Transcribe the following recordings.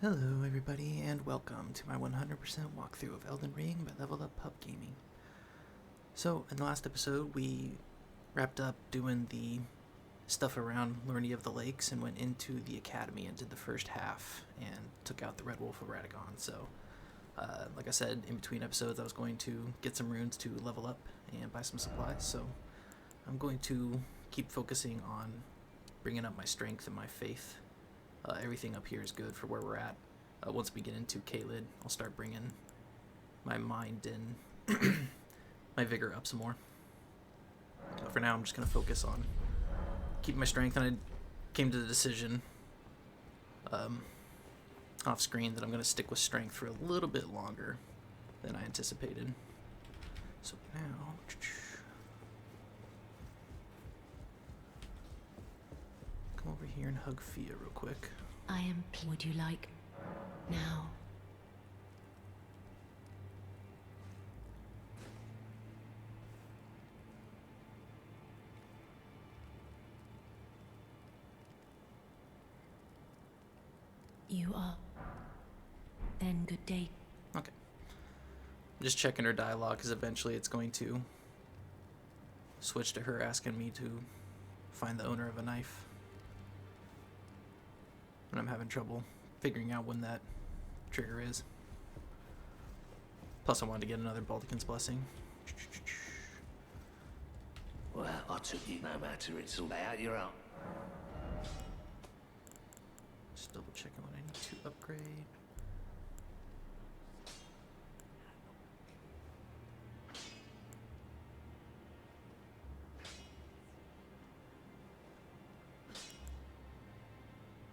Hello everybody, and welcome to my 100% walkthrough of Elden Ring by Level Up Pub Gaming. So, in the last episode, we wrapped up doing the stuff around Loretta of the Lakes and went into the Academy and did the first half, and took out the Red Wolf of Radagon. So, like I said, in between episodes I was going to get some runes to level up and buy some supplies, so I'm going to keep focusing on bringing up my strength and my faith. Everything up here is good for where we're at. Once we get into Caelid, I'll start bringing my mind and my vigor up some more. But for now, I'm just going to focus on keeping my strength, and I came to the decision off screen that I'm going to stick with strength for a little bit longer than I anticipated. So now... come over here and hug Fia real quick. Would you like now? You are. Then good day. Okay. I'm just checking her dialogue because eventually it's going to switch to her asking me to find the owner of a knife. And I'm having trouble figuring out when that trigger is. Plus I wanted to get another Baldican's Blessing. Well, I took you no matter, it's all out your own. Just double checking what I need to upgrade.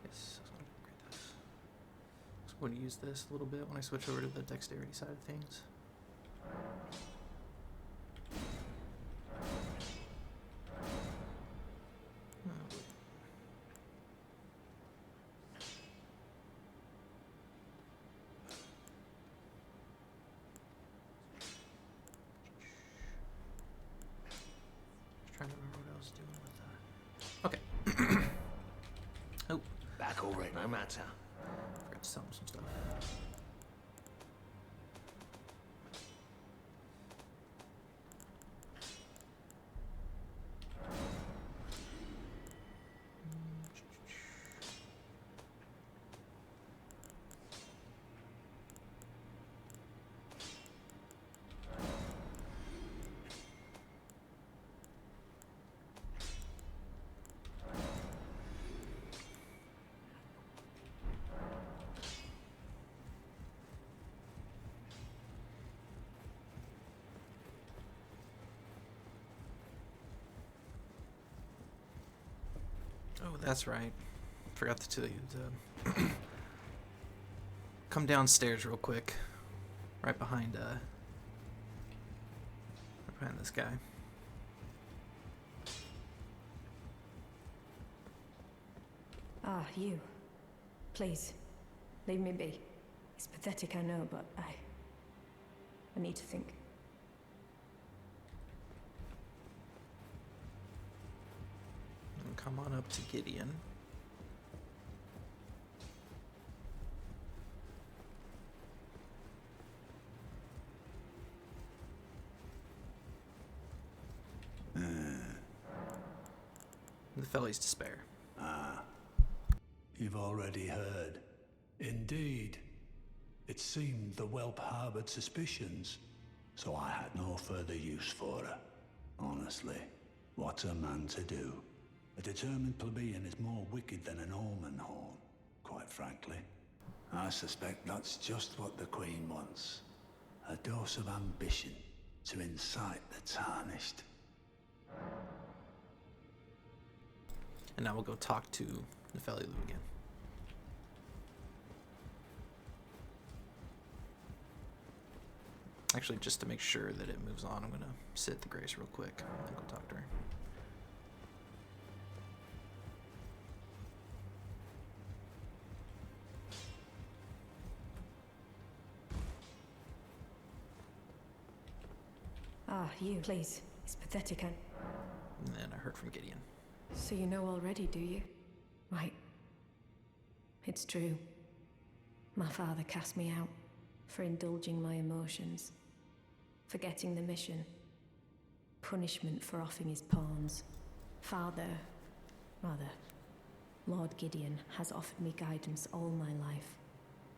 Yes, I was going to upgrade this. I'm going to use this a little bit when I switch over to the dexterity side of things. Trying to remember what I was doing with that. Okay. Oh, Back already, no matter. forgot to tell him some stuff. Oh, that's right. Forgot to tell you to come downstairs real quick. Right behind this guy. Ah, you. Please, leave me be. It's pathetic, I know, but I need to think. And come on up to Gideon. Nepheli's despair. You've already heard. Indeed. It seemed the whelp harbored suspicions, so I had no further use for her. Honestly, what's a man to do? A determined plebeian is more wicked than an omen horn, quite frankly. I suspect that's just what the Queen wants. A dose of ambition to incite the Tarnished. And now we'll go talk to Nepheli again. Actually, just to make sure that it moves on, I'm going to sit the Grace real quick and then go talk to her. Ah, you. Please. It's pathetic, and then I heard from Gideon. so you know already, do you? Right. It's true. My father cast me out for indulging my emotions, forgetting the mission, punishment for offing his pawns. Lord Gideon has offered me guidance all my life.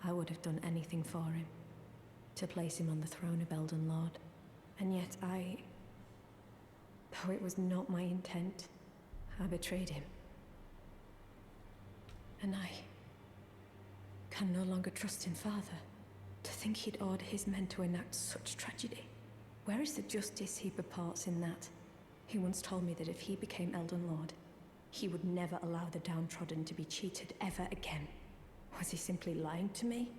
I would have done anything for him, to place him on the throne of Elden Lord. And yet though it was not my intent, I betrayed him. And I can no longer trust in Father. To think he'd order his men to enact such tragedy. Where is the justice he purports in that? He once told me that if he became Elden Lord, he would never allow the downtrodden to be cheated ever again. Was he simply lying to me?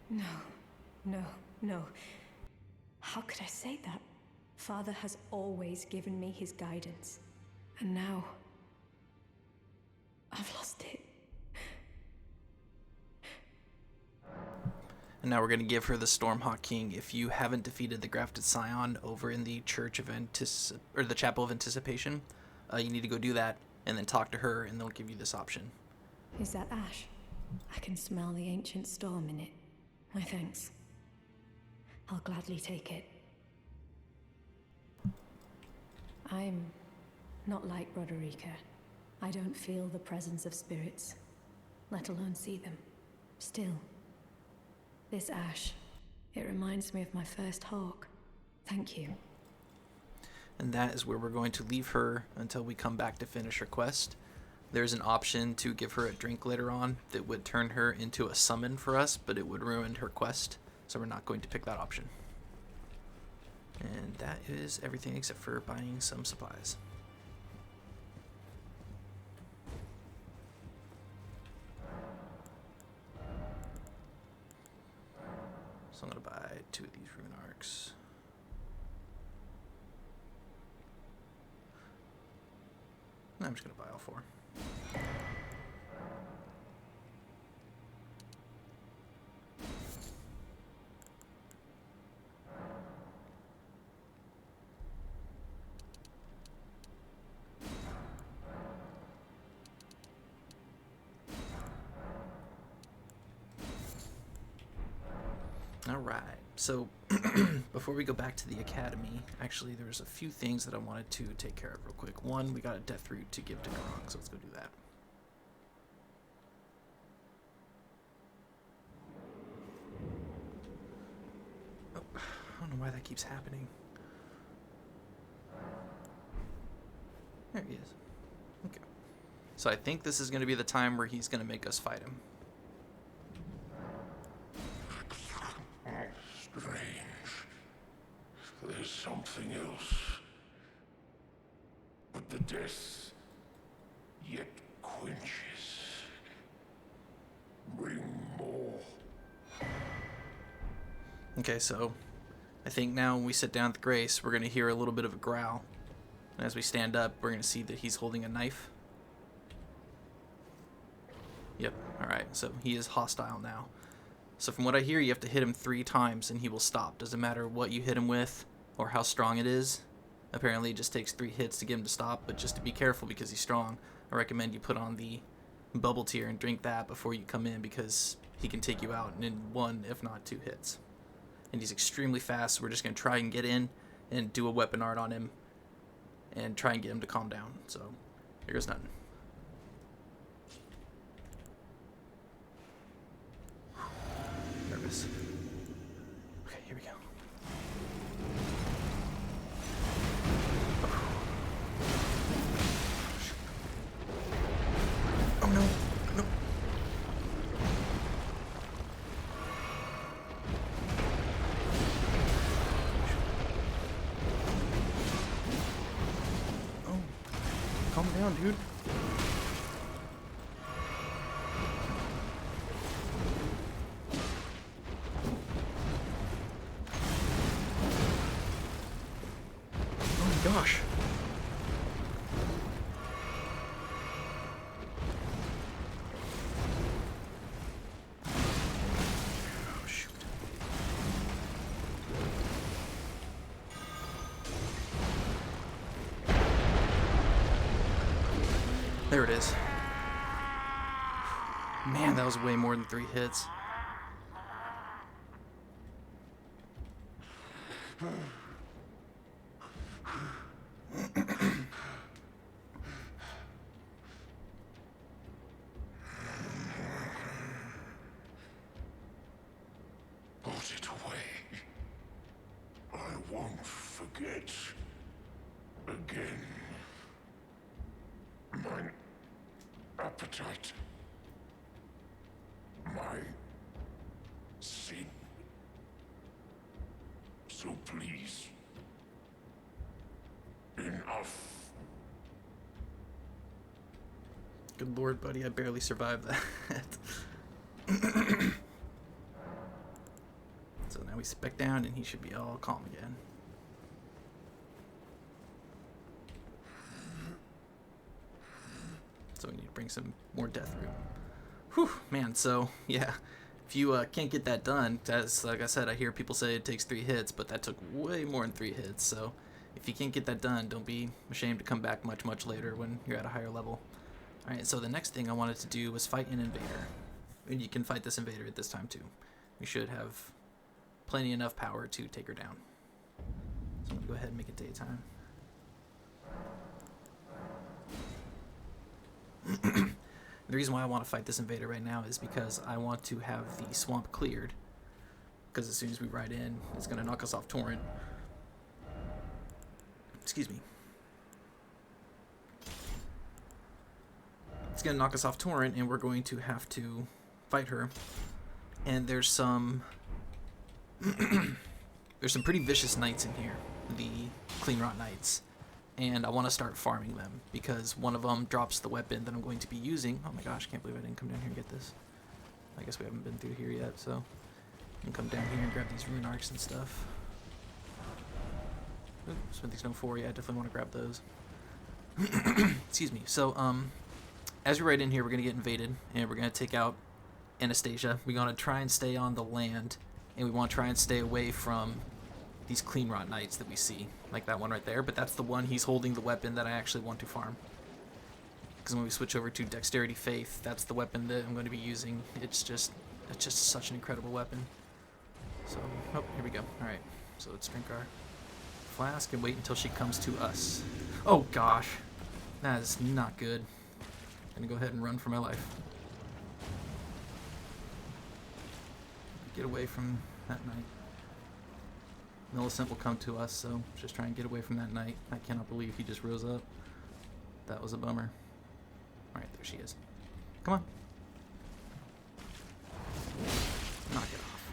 No. How could I say that? Father has always given me his guidance. And now, I've lost it. And now we're going to give her the Stormhawk King. If you haven't defeated the Grafted Scion over in the Church of the Chapel of Anticipation, you need to go do that and then talk to her, and they'll give you this option. Is that ash? I can smell the ancient storm in it. My thanks. I'll gladly take it. I'm not like Roderica. I don't feel the presence of spirits, let alone see them. Still, this ash, it reminds me of my first hawk. Thank you. And that is where we're going to leave her until we come back to finish her quest. There's an option to give her a drink later on that would turn her into a summon for us, but it would ruin her quest, so we're not going to pick that option. And that is everything except for buying some supplies. So I'm going to buy 2 of these rune arcs. I'm just going to buy all 4. All right, so before we go back to the academy, actually there's a few things that I wanted to take care of real quick. One, we got a death root to give to Gurranq, so let's go do that. Oh, I don't know why that keeps happening. There he is. Okay. So I think this is going to be the time where he's going to make us fight him. Strange. There's something else. But the death yet quenches. Bring more. Okay, so I think now when we sit down at the Grace, we're going to hear a little bit of a growl. And as we stand up, we're going to see that he's holding a knife. Yep, alright, so he is hostile now. So from what I hear, you have to hit him 3 times and he will stop. Doesn't matter what you hit him with or how strong it is. Apparently it just takes 3 hits to get him to stop, but just to be careful because he's strong, I recommend you put on the bubble tier and drink that before you come in because he can take you out in 1, if not 2 hits. And he's extremely fast, so we're just going to try and get in and do a weapon art on him and try and get him to calm down. So here goes nothing. Nervous. Okay, here we go. Oh no, no. Oh, calm down, dude. Gosh. Oh, shoot. There it is. Man, that was way more than 3 hits. Put it away. I won't forget. Again. My appetite. My sin. So please. Enough. Good lord, buddy, I barely survived that. So now we sit back down and he should be all calm again. So we need to bring some more death root. Whew, man, so yeah. If you can't get that done, as like I said, I hear people say it takes 3 hits, but that took way more than 3 hits. So if you can't get that done, don't be ashamed to come back much later when you're at a higher level. Alright, so the next thing I wanted to do was fight an invader. And you can fight this invader at this time too. We should have plenty enough power to take her down. So I'm going to go ahead and make it daytime. The reason why I want to fight this invader right now is because I want to have the swamp cleared. Because as soon as we ride in, it's going to knock us off torrent. Excuse me. It's going to knock us off torrent, and we're going to have to fight her. And there's some pretty vicious knights in here, the Cleanrot knights, and I want to start farming them because one of them drops the weapon that I'm going to be using. Oh my gosh, can't believe I didn't come down here and get this. I guess we haven't been through here yet, so I can come down here and grab these rune arcs and stuff. Ooh, Smithy Stone 4, yeah, I definitely want to grab those. Excuse me. So, as we ride in here, we're going to get invaded, and we're going to take out Anastasia. We're going to try and stay on the land, and we want to try and stay away from these Cleanrot knights that we see, like that one right there, but that's the one he's holding the weapon that I actually want to farm. Because when we switch over to Dexterity Faith, that's the weapon that I'm going to be using. It's just such an incredible weapon. So, oh, here we go. Alright, so let's drink our flask and wait until she comes to us. Oh gosh, that is not good. I'm gonna go ahead and run for my life. Get away from that knight. Milicent will come to us, so just try and get away from that knight. I cannot believe he just rose up. That was a bummer. Alright, there she is. Come on. Knock it off.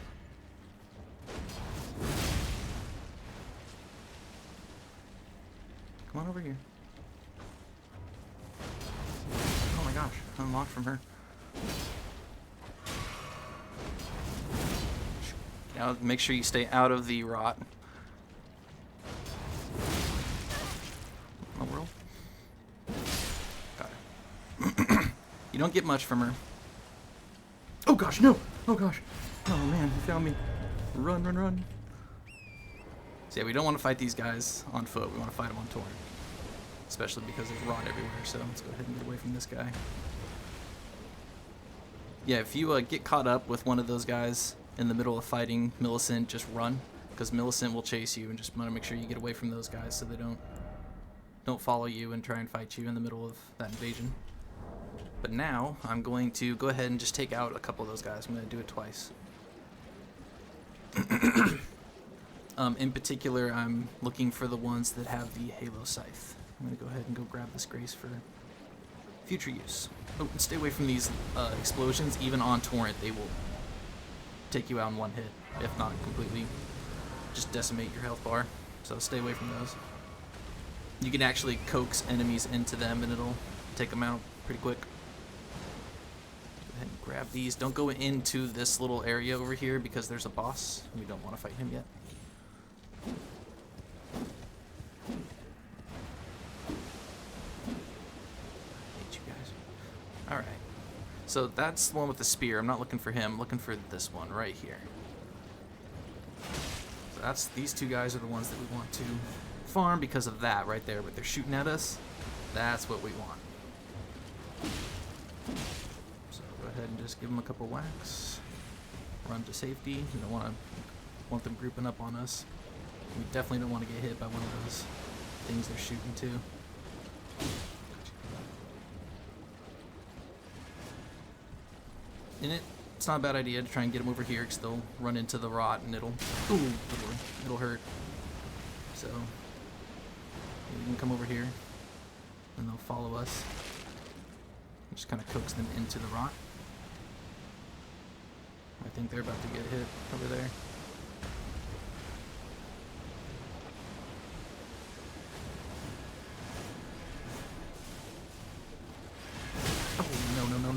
Come on over here. Oh my gosh, unlocked from her. Now make sure you stay out of the rot. Oh, world. Got it. You don't get much from her. Oh gosh, no! Oh gosh. Oh man, he found me. Run, run, run. So yeah, we don't want to fight these guys on foot. We want to fight them on torrent. Especially because there's rot everywhere, so let's go ahead and get away from this guy. Yeah, if you get caught up with one of those guys in the middle of fighting Milicent, just run, because Milicent will chase you, and just want to make sure you get away from those guys so they don't follow you and try and fight you in the middle of that invasion. But now I'm going to go ahead and just take out a couple of those guys. I'm going to do it twice. In particular, I'm looking for the ones that have the Halo Scythe. I'm going to go ahead and go grab this grace for future use. Oh, and stay away from these explosions. Even on torrent, they will take you out in one hit, if not completely just decimate your health bar. So stay away from those. You can actually coax enemies into them and it'll take them out pretty quick. Go ahead and grab these. Don't go into this little area over here because there's a boss. We don't want to fight him yet. Alright, so that's the one with the spear. I'm not looking for him, I'm looking for this one right here. So these two guys are the ones that we want to farm because of that right there, but they're shooting at us. That's what we want. So go ahead and just give them a couple whacks. Run to safety. We don't want them grouping up on us. We definitely don't want to get hit by one of those things they're shooting to. And it's not a bad idea to try and get them over here because they'll run into the rot and it'll hurt. So you can come over here and they'll follow us. Just kind of coax them into the rot. I think they're about to get hit over there.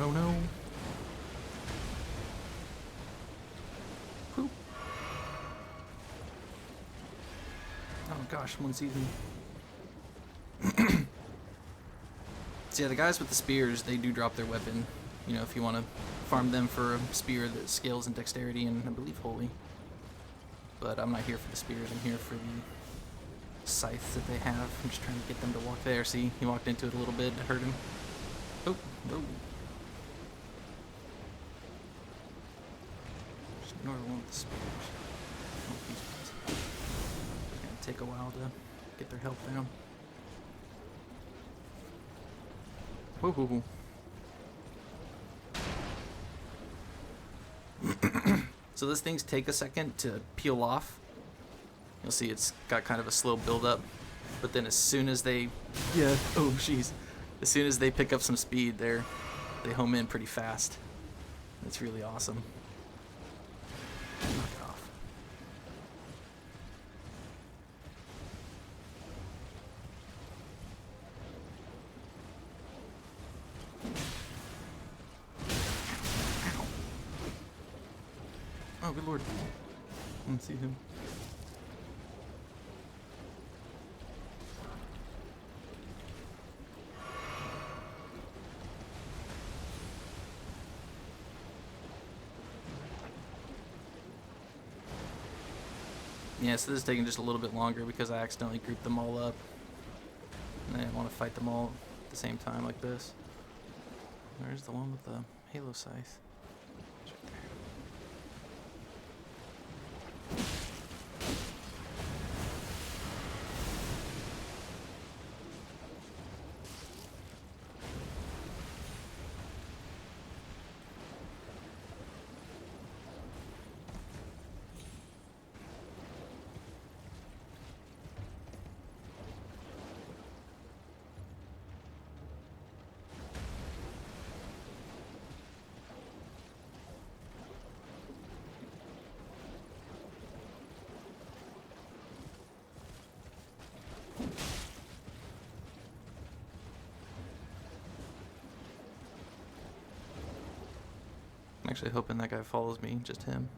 Oh, no. Whew. Oh gosh, one season. So yeah, the guys with the spears, they do drop their weapon. You know, if you want to farm them for a spear that scales in dexterity and I believe holy. But I'm not here for the spears, I'm here for the scythes that they have. I'm just trying to get them to walk there. See, he walked into it a little bit, it hurt him. Oh. Just ignore the one with the spears. Oh, it's gonna take a while to get their health down. Whoa. So those things take a second to peel off. You'll see it's got kind of a slow build up, but then as soon as they, as soon as they pick up some speed, they home in pretty fast. It's really awesome. Knock it off. Oh, good lord. Let's see him. Yeah, so this is taking just a little bit longer because I accidentally grouped them all up. And I didn't want to fight them all at the same time like this. Where's the one with the Halo Scythe? I'm actually hoping that guy follows me, just him.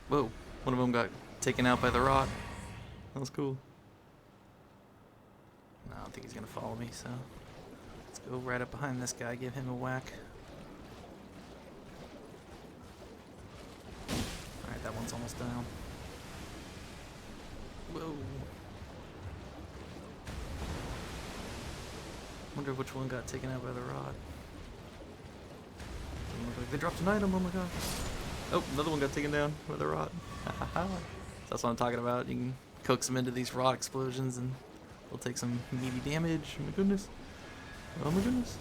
Whoa, one of them got taken out by the rot. That was cool. No, I don't think he's gonna follow me, so let's go right up behind this guy, give him a whack. Alright, that one's almost down. Whoa. Wonder which one got taken out by the rod. They dropped an item, oh my god. Oh, another one got taken down by the rot. That's what I'm talking about. You can coax them into these rot explosions and they'll take some meaty damage. Oh my goodness. Oh my goodness.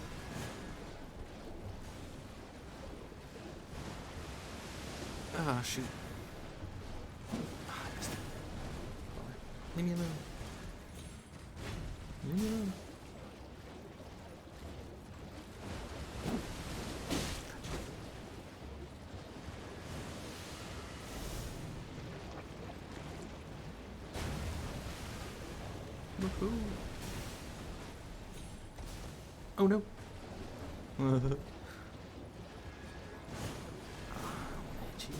Ah, shoot. Ah, I missed it. Leave me alone. Leave me alone. Woohoo. Oh no. I don't want to hit you.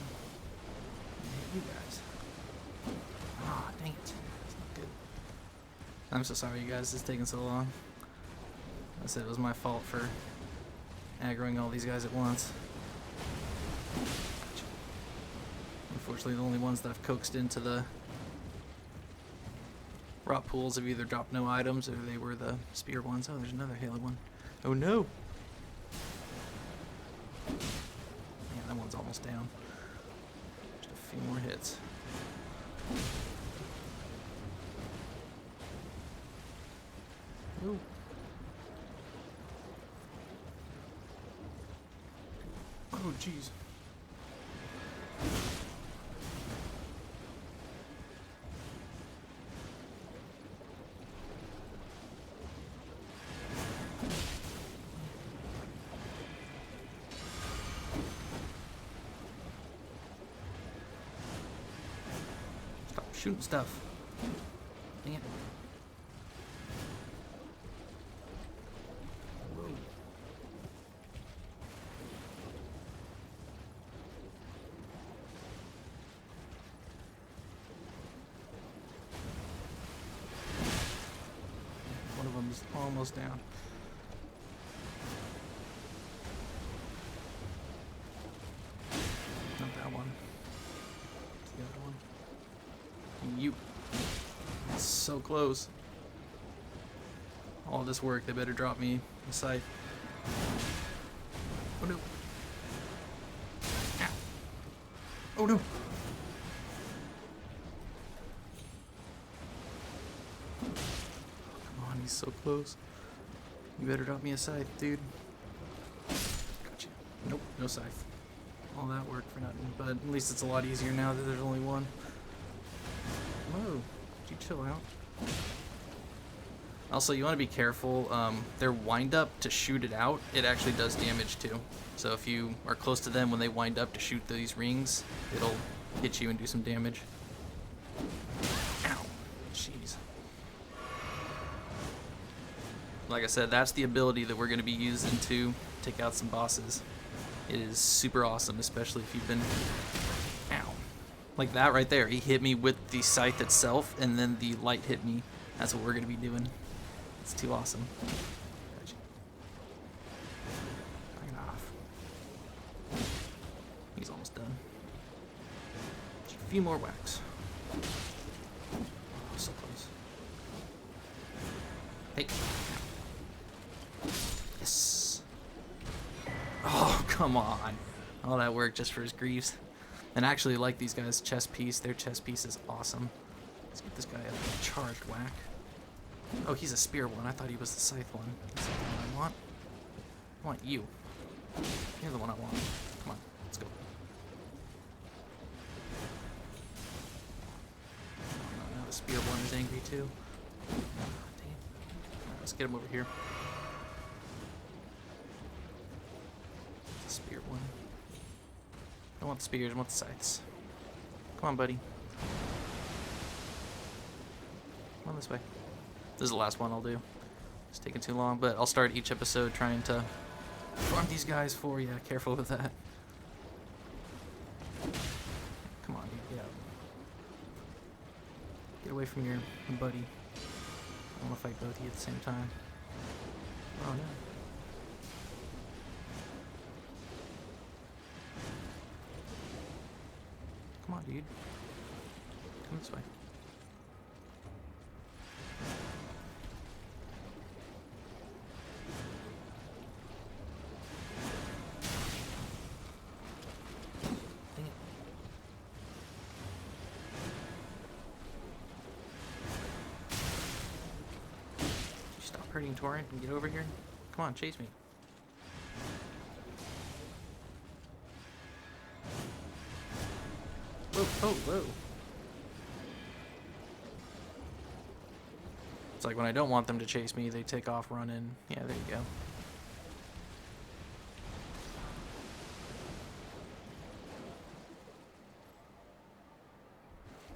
I hit you guys. Ah, dang it. That's not good. I'm so sorry, you guys. It's taking so long. I said it was my fault for aggroing all these guys at once. Unfortunately, the only ones that I've coaxed into the rot pools have either dropped no items or they were the spear ones. Oh, there's another Halo one. Oh no! Man, that one's almost down. Just a few more hits. Ooh. Oh jeez. Stop shooting stuff. Dang it. One of them's almost down. Not that one. It's the other one. You. It's so close. All this work, they better drop me a scythe. Oh no. Ow. Oh no. Come on, he's so close. You better drop me a scythe, dude. Gotcha. Nope, no scythe. All that work for nothing, but at least it's a lot easier now that there's only one. Whoa, did you chill out? Also, you want to be careful. Their wind up to shoot it out, it actually does damage too. So if you are close to them when they wind up to shoot these rings, it'll hit you and do some damage. Ow. Jeez. Like I said, that's the ability that we're going to be using to take out some bosses. It is super awesome, especially if you've been... Ow. Like that right there. He hit me with the scythe itself, and then the light hit me. That's what we're going to be doing. It's too awesome. Gotcha. Knock it off. He's almost done. Just a few more whacks. Oh, so close. Hey. Yes. Oh, come on. All that work just for his greaves. And I actually like these guys' chest piece. Their chest piece is awesome. Let's get this guy a charged whack. Oh, he's a spear one. I thought he was the scythe one. That's not the one I want. I want you. You're the one I want. Come on, let's go. Oh, now the spear one is angry too. Oh, dang it. Alright, let's get him over here. The spear one. I don't want the spears, I want the scythes. Come on, buddy. Come on this way. This is the last one I'll do. It's taking too long, but I'll start each episode trying to farm these guys for you. Careful with that. Come on, dude, get out. Get away from your buddy. I want to fight both of you at the same time. Oh no. Come on, dude. Come this way. Hurting Torrent and get over here. Come on, chase me. Whoa, oh, whoa. It's like when I don't want them to chase me, they take off running. Yeah, there you go.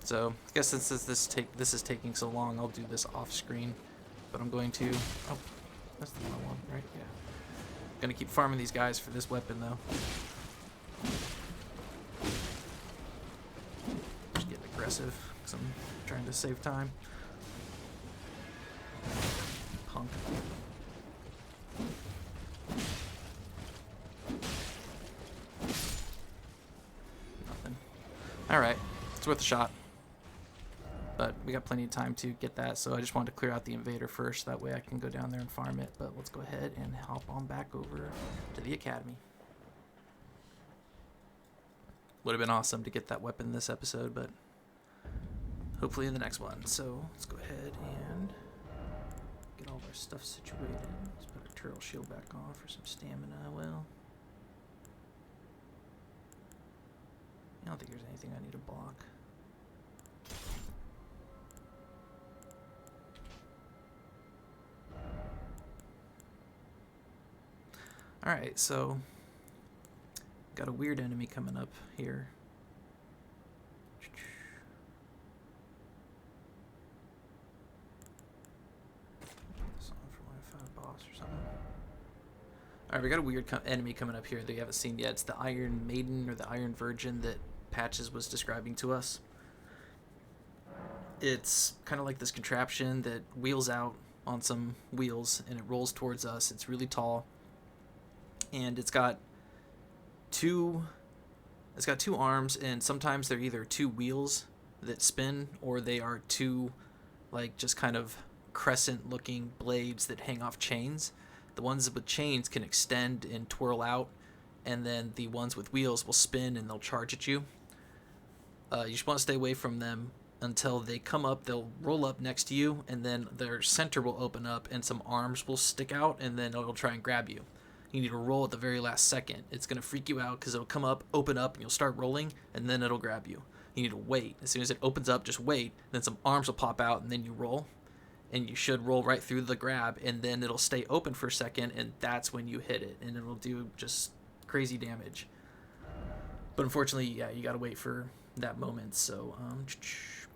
So, I guess since this is taking so long, I'll do this off screen. But I'm going to... Oh, that's the wrong one, right? Yeah. I'm going to keep farming these guys for this weapon, though. Just getting aggressive, because I'm trying to save time. Punk. Nothing. Alright, it's worth a shot. But but we got plenty of time to get that, so I just wanted to clear out the invader first. That way I can go down there and farm it. But let's go ahead and hop on back over to the academy. Would have been awesome to get that weapon this episode, but hopefully in the next one. So let's go ahead and get all of our stuff situated. Let's put our turtle shield back on for some stamina. Well, I don't think there's anything I need to block. Alright, so got a weird enemy coming up here. This on for when I find a boss or something. Alright, we got a weird enemy coming up here that we haven't seen yet. It's the Iron Maiden or the Iron Virgin that Patches was describing to us. It's kind of like this contraption that wheels out on some wheels and it rolls towards us. It's really tall. And it's got two arms, and sometimes they're either two wheels that spin, or they are two like just kind of crescent looking blades that hang off chains. The ones with chains can extend and twirl out, and then the ones with wheels will spin and they'll charge at you. You just want to stay away from them until they come up. They'll roll up next to you, and then their center will open up and some arms will stick out, and then it'll try and grab you. You need to roll at the very last second. It's going to freak you out because it'll come up, open up, and you'll start rolling, and then it'll grab you. You need to wait. As soon as it opens up, just wait. Then some arms will pop out, and then you roll. And you should roll right through the grab, and then it'll stay open for a second, and that's when you hit it. And it'll do just crazy damage. But unfortunately, yeah, you got to wait for that moment. So,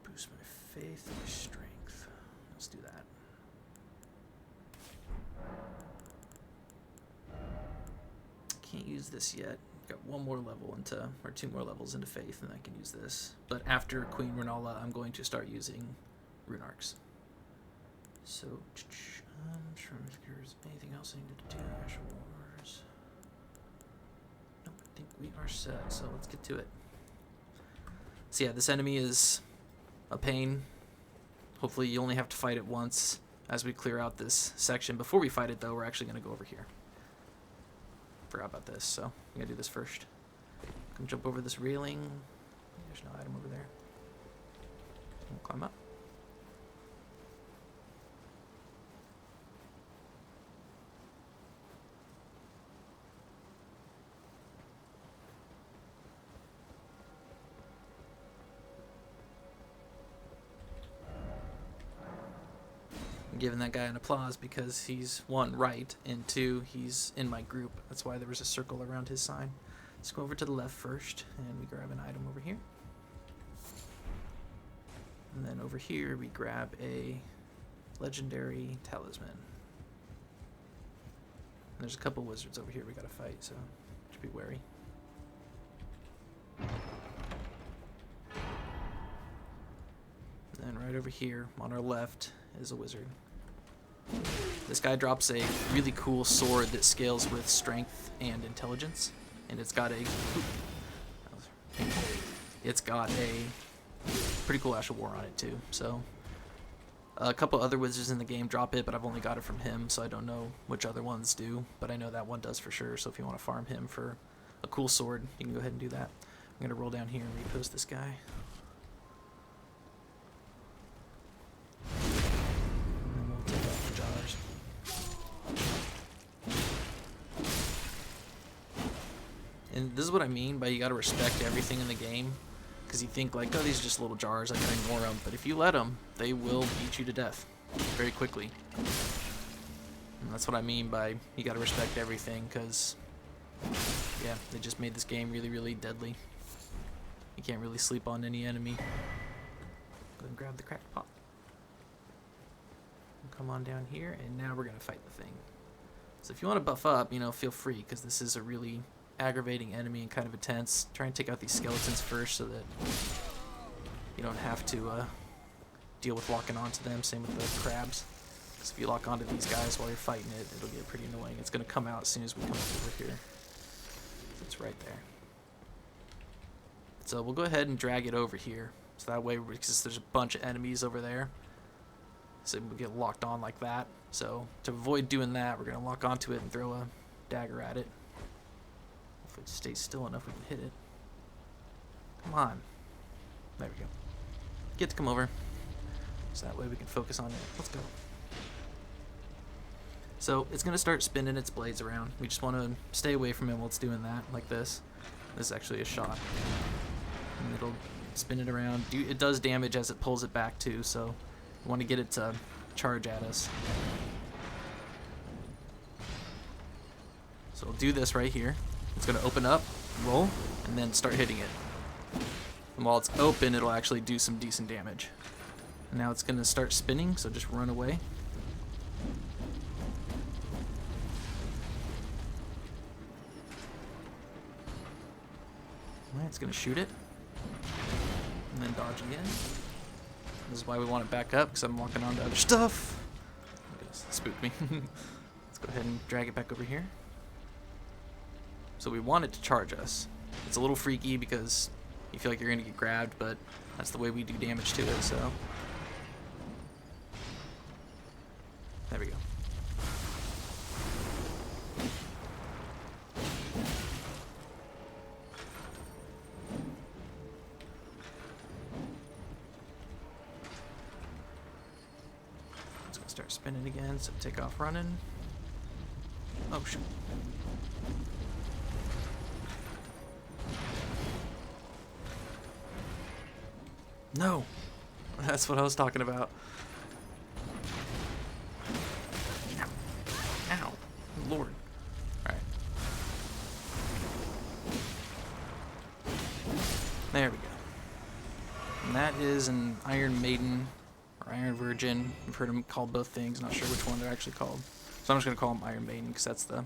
boost my faith and my strength. Let's do that. Can't use this yet. Got one more level into, or two more levels into faith, and I can use this. But after Queen Renalla, I'm going to start using rune arcs. So, I'm sure if there's anything else I need to do. Actual Wars. Nope, I think we are set. So let's get to it. So yeah, this enemy is a pain. Hopefully you only have to fight it once as we clear out this section. Before we fight it, though, we're actually going to go over here. Forgot about this, so I'm gonna do this first. Come jump over this railing. There's no item over there. We'll climb up. I'm giving that guy an applause because he's, one, right, and two, he's in my group. That's why there was a circle around his sign. Let's go over to the left first, and we grab an item over here. And then over here, we grab a legendary talisman. And there's a couple wizards over here we gotta fight, so just be wary. And then right over here, on our left, is a wizard. This guy drops a really cool sword that scales with strength and intelligence, and it's got a pretty cool Ash of War on it too. So a couple other wizards in the game drop it, but I've only got it from him, so I don't know which other ones do, but I know that one does for sure. So if you want to farm him for a cool sword, you can go ahead and do that. I'm gonna roll down here and repost this guy. And this is what I mean by you gotta respect everything in the game, because you think like, oh, these are just little jars, I can ignore them, but if you let them, they will beat you to death very quickly. And that's what I mean by you gotta respect everything, because yeah, they just made this game really, really deadly. You can't really sleep on any enemy. Go and grab the cracked pot. Come on down here, and now we're gonna fight the thing. So if you want to buff up, you know, feel free, because this is a really aggravating enemy and kind of intense. Try and take out these skeletons first so that you don't have to deal with locking onto them. Same with the crabs. Because if you lock onto these guys while you're fighting it, it'll get pretty annoying. It's going to come out as soon as we come over here. It's right there. So we'll go ahead and drag it over here So that way, because there's a bunch of enemies over there, so we get locked on like that. So to avoid doing that, we're gonna lock onto it and throw a dagger at it. If it stays still enough, we can hit it. Come on. There we go. Get to come over. So that way we can focus on it. Let's go. So it's going to start spinning its blades around. We just want to stay away from it while it's doing that, like this. This is actually a shot. And it'll spin it around. It does damage as it pulls it back too, so we want to get it to charge at us. So we'll do this right here. It's going to open up, roll, and then start hitting it. And while it's open, it'll actually do some decent damage. And now it's going to start spinning, so just run away. Alright, it's going to shoot it. And then dodge again. This is why we want it back up, because I'm walking on to other stuff. It spooked me. Let's go ahead and drag it back over here. So we want it to charge us. It's a little freaky because you feel like you're going to get grabbed, but that's the way we do damage to it, so. There we go. It's going to start spinning again, so take off running. Oh, shoot. No! That's what I was talking about. Ow. Lord. Alright. There we go. And that is an Iron Maiden, or Iron Virgin. I've heard them called both things, not sure which one they're actually called. So I'm just going to call them Iron Maiden, because that's the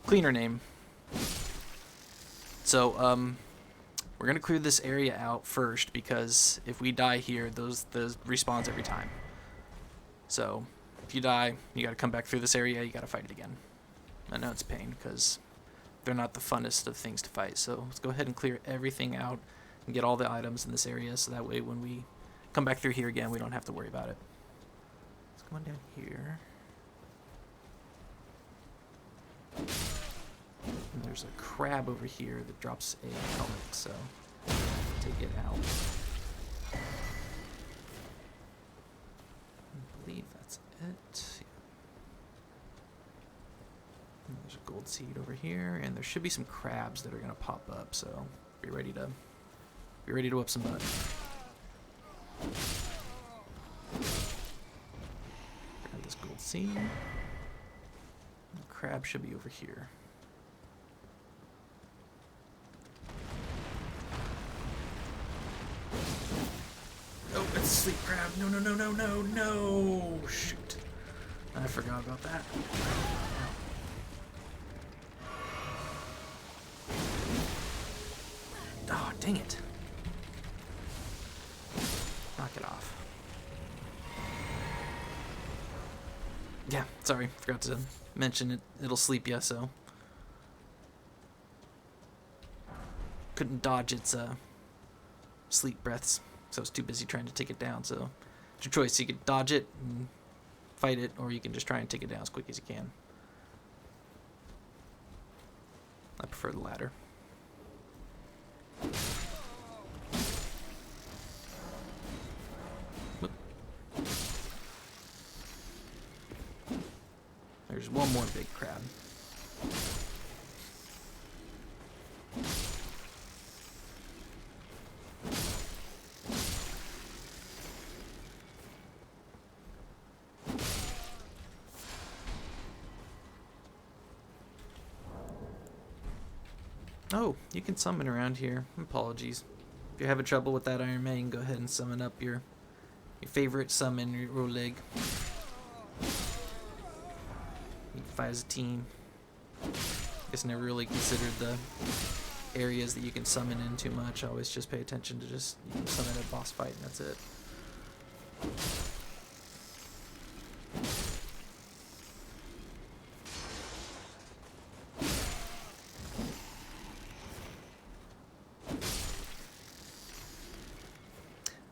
cleaner name. So, we're going to clear this area out first, because if we die here, those respawns every time. So, if you die, you got to come back through this area, you got to fight it again. I know it's a pain, because they're not the funnest of things to fight. So, let's go ahead and clear everything out and get all the items in this area, so that way when we come back through here again, we don't have to worry about it. Let's go on down here. And there's a crab over here that drops a helmet, so take it out. I believe that's it. And there's a gold seed over here, and there should be some crabs that are gonna pop up, so be ready to whip some butt. Grab this gold seed. The crab should be over here. Oh, it's a sleep crab. No, no, no, no, no, no. Shoot. I forgot about that. Oh, dang it. Knock it off. Yeah, sorry. Forgot to mention it. It'll sleep ya, so. Couldn't dodge its sleep breaths. So I was too busy trying to take it down, so it's your choice. You can dodge it and fight it, or you can just try and take it down as quick as you can. I prefer the latter. Whoop. There's one more big crab. Oh, you can summon around here. Apologies. If you're having trouble with that Iron Man, go ahead and summon up your favorite summon, your Oleg. You can fight as a team. Guess never really considered the areas that you can summon in too much. I always just pay attention to just you can summon a boss fight and that's it.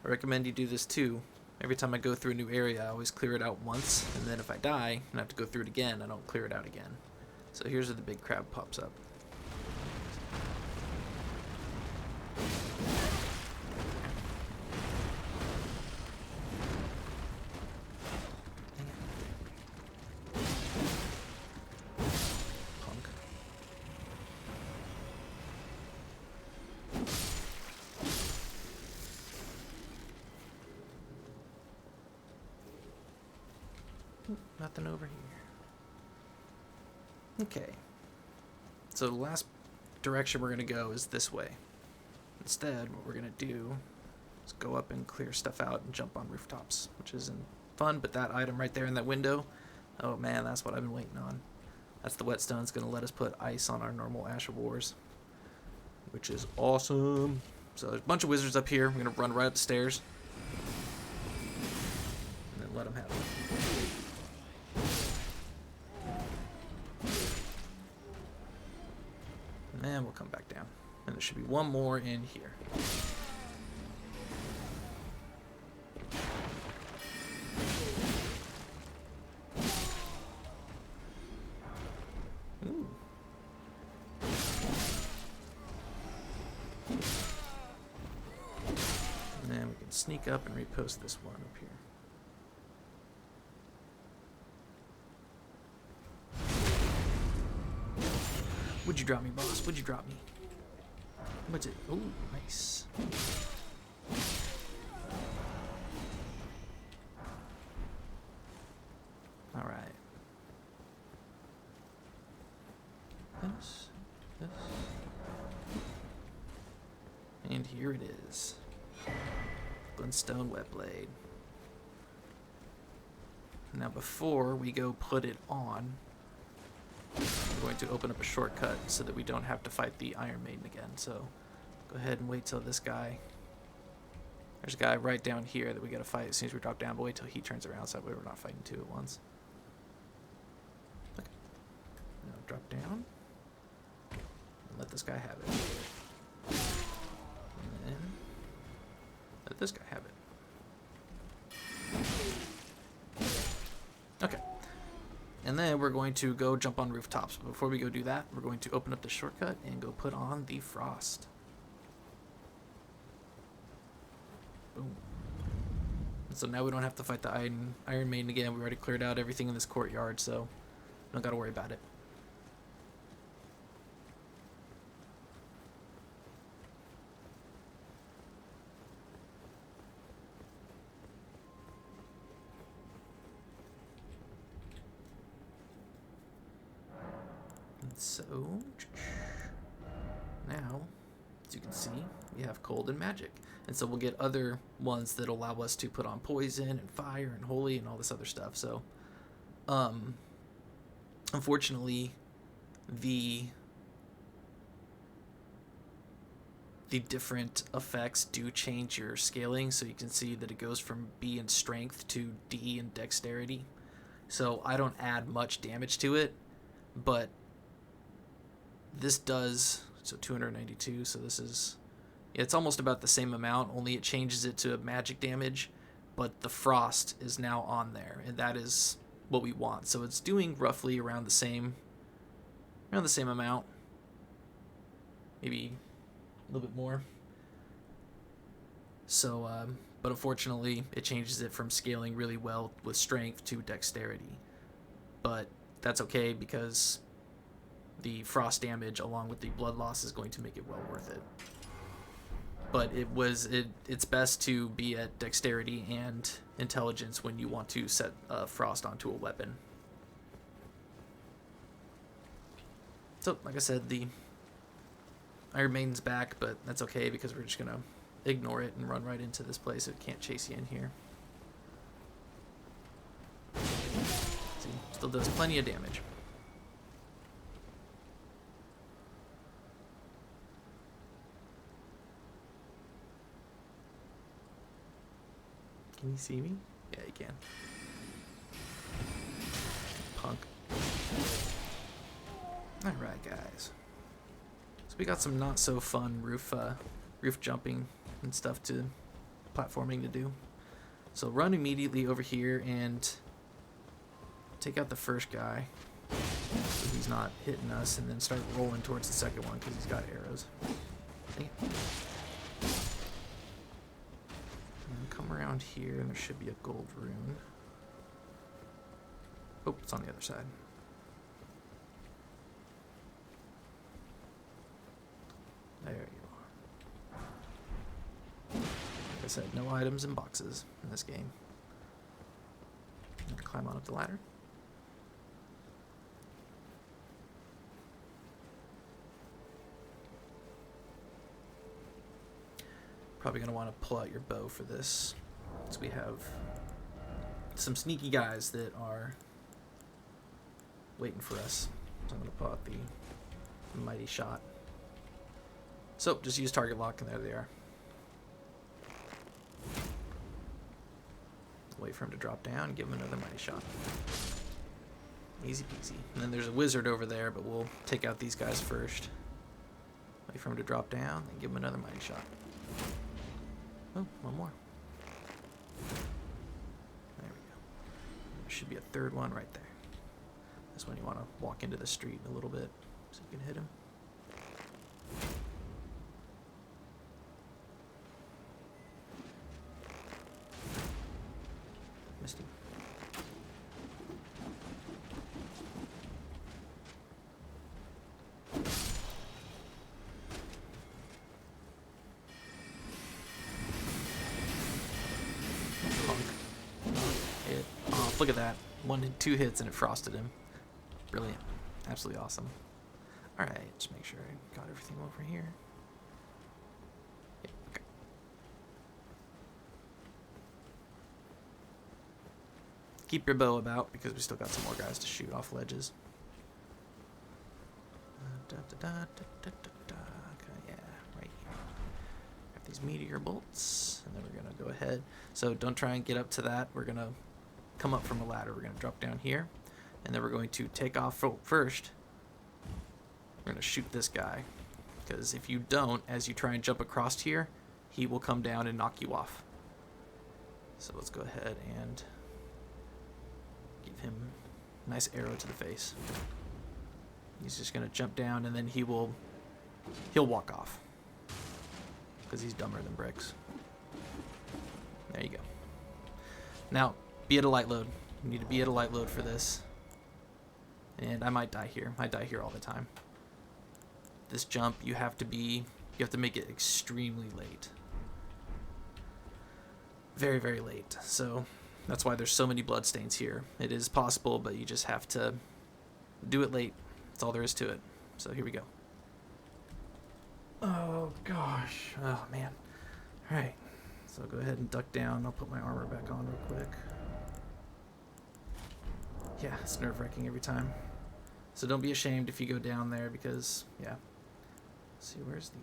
I recommend you do this too. Every time I go through a new area, I always clear it out once, and then if I die and I have to go through it again, I don't clear it out again. So here's where the big crab pops up. Nothing over here. Okay. So the last direction we're going to go is this way. Instead, what we're going to do is go up and clear stuff out and jump on rooftops, which isn't fun, but that item right there in that window, oh man, that's what I've been waiting on. That's the whetstone. It's going to let us put ice on our normal Ash of Wars, which is awesome. So there's a bunch of wizards up here. We're going to run right up the stairs and then let them have it. And we'll come back down. And there should be one more in here. Ooh. And then we can sneak up and repost this one up here. Would you drop me, boss? Would you drop me? What's it? Oh, nice. All right. This. And here it is. Glinstone Webblade. Now before we go put it on, we're going to open up a shortcut so that we don't have to fight the Iron Maiden again. So go ahead and wait till this guy... There's a guy right down here that we gotta fight as soon as we drop down, but wait till he turns around so that way we're not fighting two at once. Okay. Now drop down. And let this guy have it. And then let this guy have it. Okay. And then we're going to go jump on rooftops. But before we go do that, we're going to open up the shortcut and go put on the frost. Boom. And so now we don't have to fight the Iron Maiden again. We already cleared out everything in this courtyard, so we don't got to worry about it. So, now, as you can see, we have cold and magic. And so we'll get other ones that allow us to put on poison and fire and holy and all this other stuff. So, unfortunately, the different effects do change your scaling. So you can see that it goes from B in strength to D in dexterity. So I don't add much damage to it, but this does, so 292, so this is, yeah, it's almost about the same amount, only it changes it to magic damage, but the frost is now on there, and that is what we want. So it's doing roughly around the same amount, maybe a little bit more. So, but unfortunately, it changes it from scaling really well with strength to dexterity. But that's okay because the frost damage along with the blood loss is going to make it well worth it. But it's best to be at dexterity and intelligence when you want to set frost onto a weapon. So, like I said, the Iron Maiden's back, but that's okay because we're just gonna ignore it and run right into this place. It can't chase you in here. See, still does plenty of damage. Can you see me? Yeah, you can. Punk. Alright, guys. So we got some not so fun roof jumping and stuff to platforming to do. So run immediately over here and take out the first guy so he's not hitting us, and then start rolling towards the second one because he's got arrows. Dang it. And then come around here and there should be a gold rune. Oh, it's on the other side. There you are. Like I said, no items in boxes in this game. Climb on up the ladder. Probably going to want to pull out your bow for this, because we have some sneaky guys that are waiting for us. So I'm going to pull out the mighty shot. So just use target lock, and there they are. Wait for him to drop down, give him another mighty shot. Easy peasy. And then there's a wizard over there, but we'll take out these guys first. Wait for him to drop down, then give him another mighty shot. Oh, one more. There we go. There should be a third one right there. This one you want to walk into the street a little bit so you can hit him. Missed him. Look at that. 2 hits and it frosted him. Brilliant. Absolutely awesome. Alright, just make sure I got everything over here. Yep, okay. Keep your bow about because we still got some more guys to shoot off ledges. Okay, yeah, right here. Got these meteor bolts, and then we're gonna go ahead. So don't try and get up to that. We're gonna come up from a ladder. We're going to drop down here, and then we're going to take off first. We're going to shoot this guy, because if you don't, as you try and jump across here, he will come down and knock you off. So let's go ahead and give him a nice arrow to the face. He's just going to jump down, and then he'll walk off, because he's dumber than bricks. There you go. Now, be at a light load. You need to be at a light load for this. And I might die here. I die here all the time. This jump, you have to make it extremely late. Very, very late. So that's why there's so many bloodstains here. It is possible, but you just have to do it late. That's all there is to it. So here we go. Oh gosh. Oh man. Alright. So go ahead and duck down. I'll put my armor back on real quick. Yeah, it's nerve-wracking every time. So don't be ashamed if you go down there because, yeah. Let's see, where's the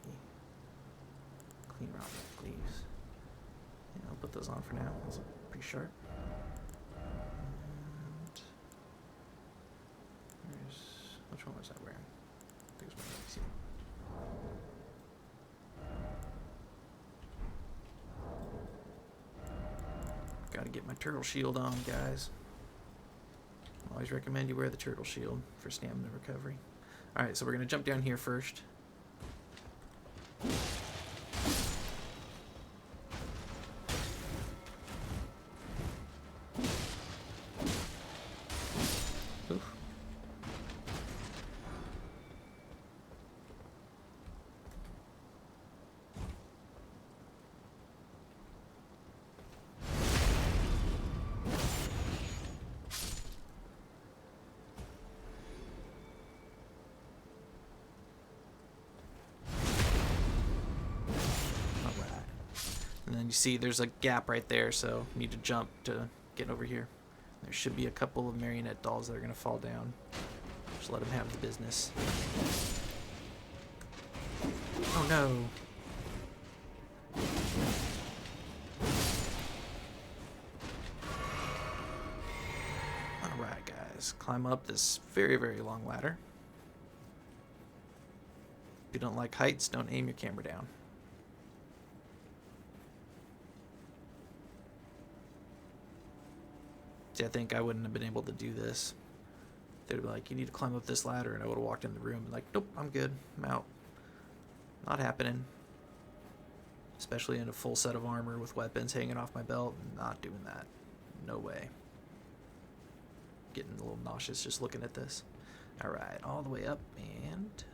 Cleanrot leaves? Yeah, I'll put those on for now. Those look pretty sharp. And which one was I wearing? I think it was one. Gotta get my turtle shield on, guys. Always recommend you wear the turtle shield for stamina recovery. Alright, so we're going to jump down here first. Oof. And then you see there's a gap right there, so you need to jump to get over here. There should be a couple of marionette dolls that are going to fall down. Just let them have the business. Oh no. Alright guys, climb up this very, very long ladder. If you don't like heights, don't aim your camera down. See, I think I wouldn't have been able to do this. They'd be like, you need to climb up this ladder, and I would have walked in the room and like, nope, I'm good, I'm out. Not happening. Especially in a full set of armor with weapons hanging off my belt. Not doing that. No way. Getting a little nauseous just looking at this. Alright, all the way up, and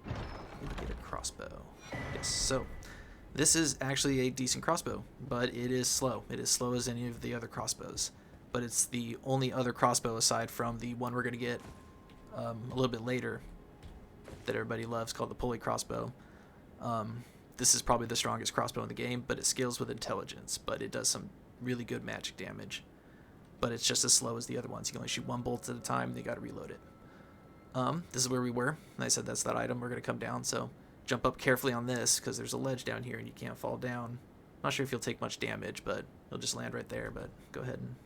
need to get a crossbow. Yes, so this is actually a decent crossbow, but it is slow. It is slow as any of the other crossbows. But it's the only other crossbow aside from the one we're going to get a little bit later that everybody loves, called the pulley crossbow. This is probably the strongest crossbow in the game, but it scales with intelligence, but it does some really good magic damage. But it's just as slow as the other ones. You can only shoot one bolt at a time, then you got to reload it. This is where we were, and I said that's that item. We're going to come down, so jump up carefully on this, because there's a ledge down here and you can't fall down. Not sure if you'll take much damage, but you'll just land right there. But go ahead and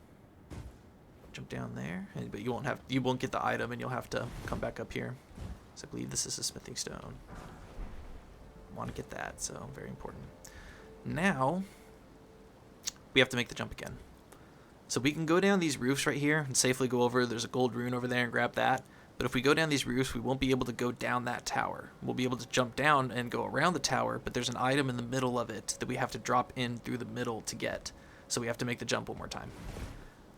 jump down there, but you won't get the item, and you'll have to come back up here. So I believe this is a smithing stone. Want to get that, so very important. Now we have to make the jump again. So we can go down these roofs right here and safely go over. There's a gold rune over there and grab that. But if we go down these roofs, we won't be able to go down that tower. We'll be able to jump down and go around the tower, but there's an item in the middle of it that we have to drop in through the middle to get. So we have to make the jump one more time.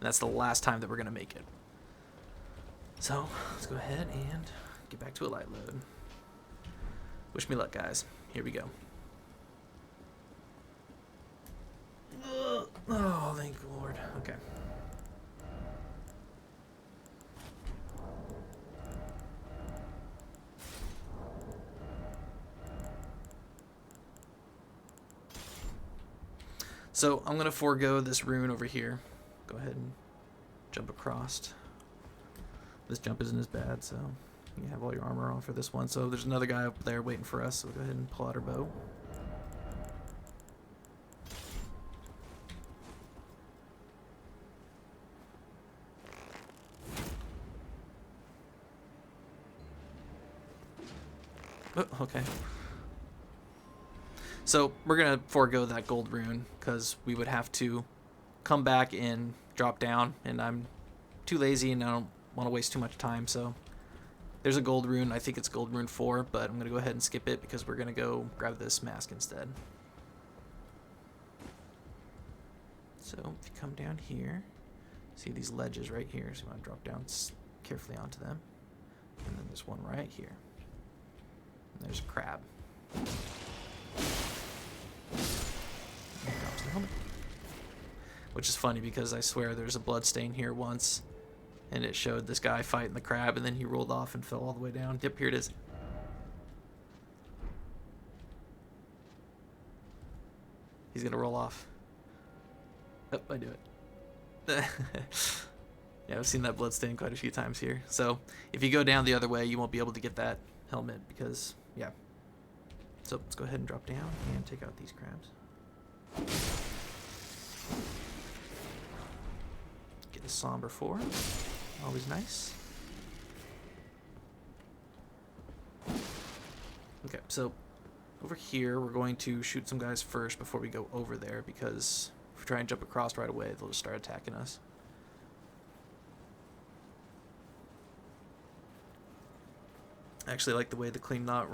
And that's the last time that we're going to make it. So let's go ahead and get back to a light load. Wish me luck, guys. Here we go. Oh, thank the Lord. Okay. So I'm going to forego this rune over here. Go ahead and jump across. This jump isn't as bad, so you have all your armor on for this one. So there's another guy up there waiting for us, so we'll go ahead and pull out our bow. Oh, okay. So we're going to forego that gold rune because we would have to come back and drop down, and I'm too lazy and I don't want to waste too much time. So there's a gold rune. I think it's gold rune 4, but I'm going to go ahead and skip it because we're going to go grab this mask instead. So if you come down here, see these ledges right here. So you want to drop down carefully onto them. And then there's one right here. And there's a crab. Drops the helmet. Which is funny because I swear there's a blood stain here once, and it showed this guy fighting the crab, and then he rolled off and fell all the way down. Yep, here it is. He's gonna roll off. Oh, I do it. Yeah, I've seen that blood stain quite a few times here. So if you go down the other way, you won't be able to get that helmet because, yeah. So let's go ahead and drop down and take out these crabs. Get a somber 4. Always nice. Okay, so over here we're going to shoot some guys first before we go over there, because if we try and jump across right away, they'll just start attacking us. I actually like the way the Cleanrot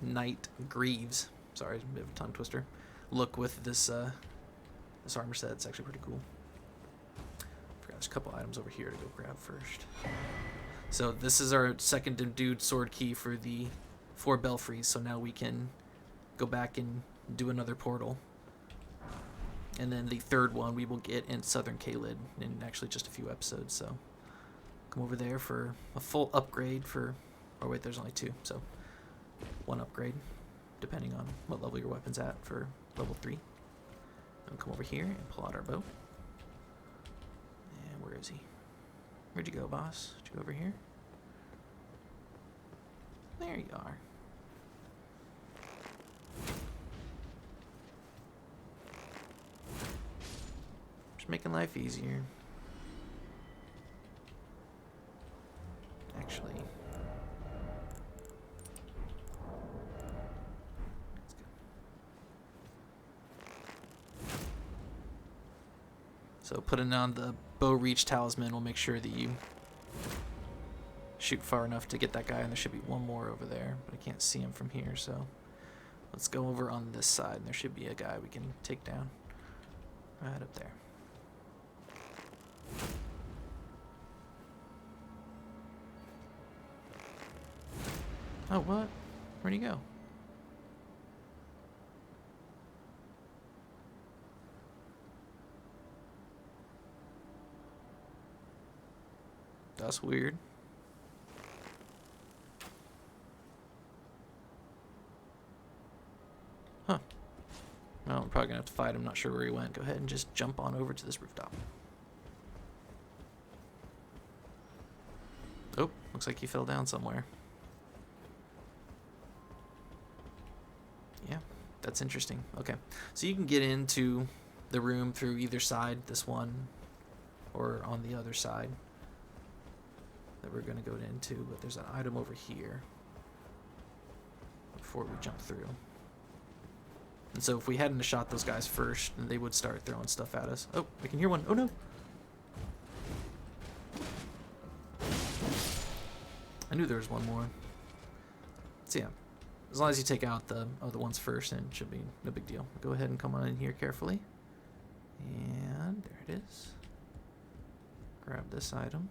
Knight Greaves, sorry, a bit of a tongue twister, look with this this armor set. It's actually pretty cool. Forgot there's a couple items over here to go grab first. So this is our second endued sword key for the 4 Belfries, so now we can go back and do another portal. And then the third one we will get in Southern Caelid in actually just a few episodes, so come over there for a full upgrade for, oh wait, there's only 2, so 1 upgrade, depending on what level your weapon's at for level 3. Then come over here and pull out our bow. And where is he? Where'd you go, boss? Did you go over here? There you are. Just making life easier. Actually, let's go. So putting on the bow reach talisman will make sure that you shoot far enough to get that guy, and there should be one more over there, but I can't see him from here, so let's go over on this side, and there should be a guy we can take down right up there. Oh, what? Where'd he go? That's weird. Huh. Well, I'm probably gonna have to fight him. Not sure where he went. Go ahead and just jump on over to this rooftop. Oh, looks like he fell down somewhere. Yeah, that's interesting. Okay, so you can get into the room through either side, this one, or on the other side that we're going to go into, but there's an item over here before we jump through. And so if we hadn't shot those guys first, then they would start throwing stuff at us. Oh, I can hear one. Oh no! I knew there was one more. So yeah, as long as you take out the other ones first, then it should be no big deal. Go ahead and come on in here carefully. And there it is. Grab this item.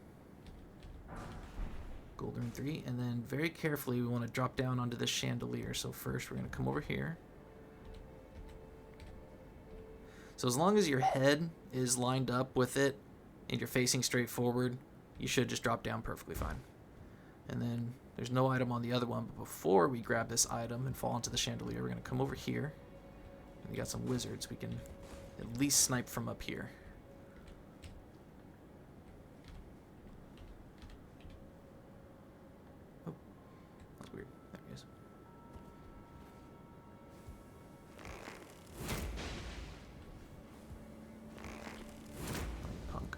Golden 3, and then very carefully we want to drop down onto this chandelier. So first we're going to come over here. So as long as your head is lined up with it and you're facing straight forward, you should just drop down perfectly fine. And then there's no item on the other one, but before we grab this item and fall into the chandelier, we're going to come over here. And we got some wizards we can at least snipe from up here. Oh, that's weird. There he is. Punk.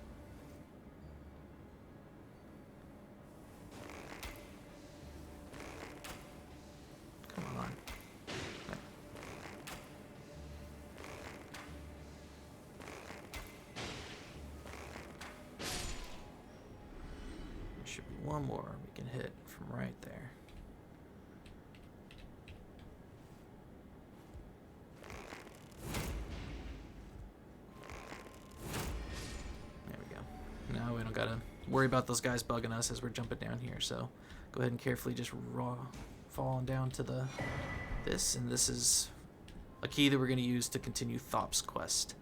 Come on. There. There should be one more we can hit from right there. There we go. Now we don't gotta worry about those guys bugging us as we're jumping down here. So go ahead and carefully just fall down to this, and this is a key that we're gonna use to continue Thops' quest.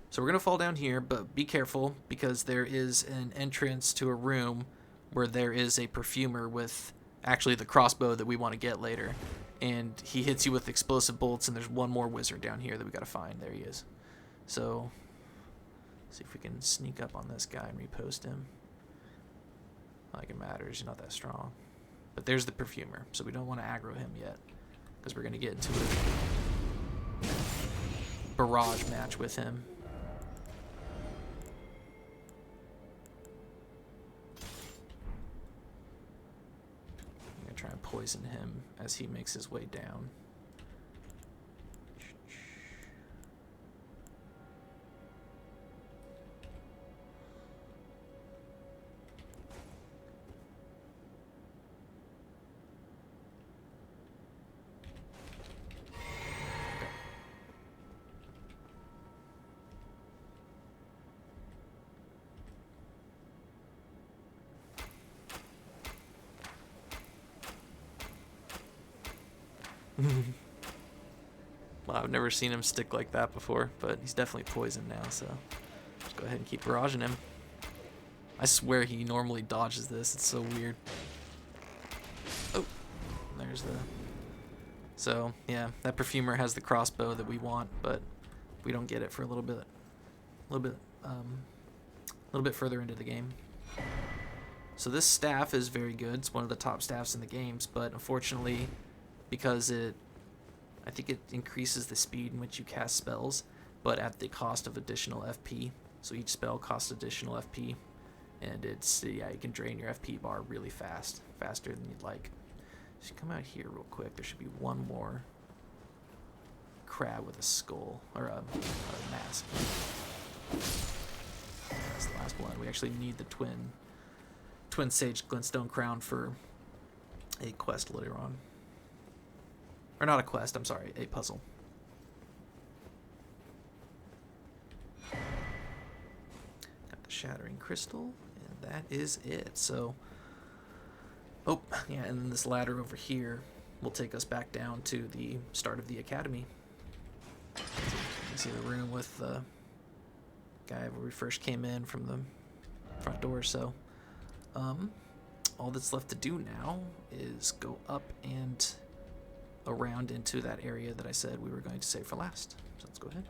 So we're gonna fall down here, but be careful because there is an entrance to a room where there is a perfumer with actually the crossbow that we want to get later, and he hits you with explosive bolts, and there's one more wizard down here that we gotta find. There he is. So see if we can sneak up on this guy and repost him. Not like it matters, he's not that strong. But there's the perfumer, so we don't want to aggro him yet because we're gonna get into a barrage match with him. Try and poison him as he makes his way down. Well, I've never seen him stick like that before, but he's definitely poisoned now, so just go ahead and keep barraging him. I swear he normally dodges this. It's so weird. Oh, there's the... So, yeah, that perfumer has the crossbow that we want, but we don't get it for a little bit further into the game. So this staff is very good. It's one of the top staffs in the games, but unfortunately, because I think it increases the speed in which you cast spells, but at the cost of additional FP. So each spell costs additional FP, and yeah, you can drain your FP bar really fast, faster than you'd like. Just come out here real quick. There should be one more crab with a skull or a mask. That's the last one. We actually need the twin Sage Glinstone crown for a quest later on. Or not a quest, I'm sorry, a puzzle. Got the Shattering Crystal, and that is it. So, oh, yeah, and then this ladder over here will take us back down to the start of the academy. So you can see the room with the guy where we first came in from the front door. So, all that's left to do now is go up and around into that area that I said we were going to save for last. So let's go ahead.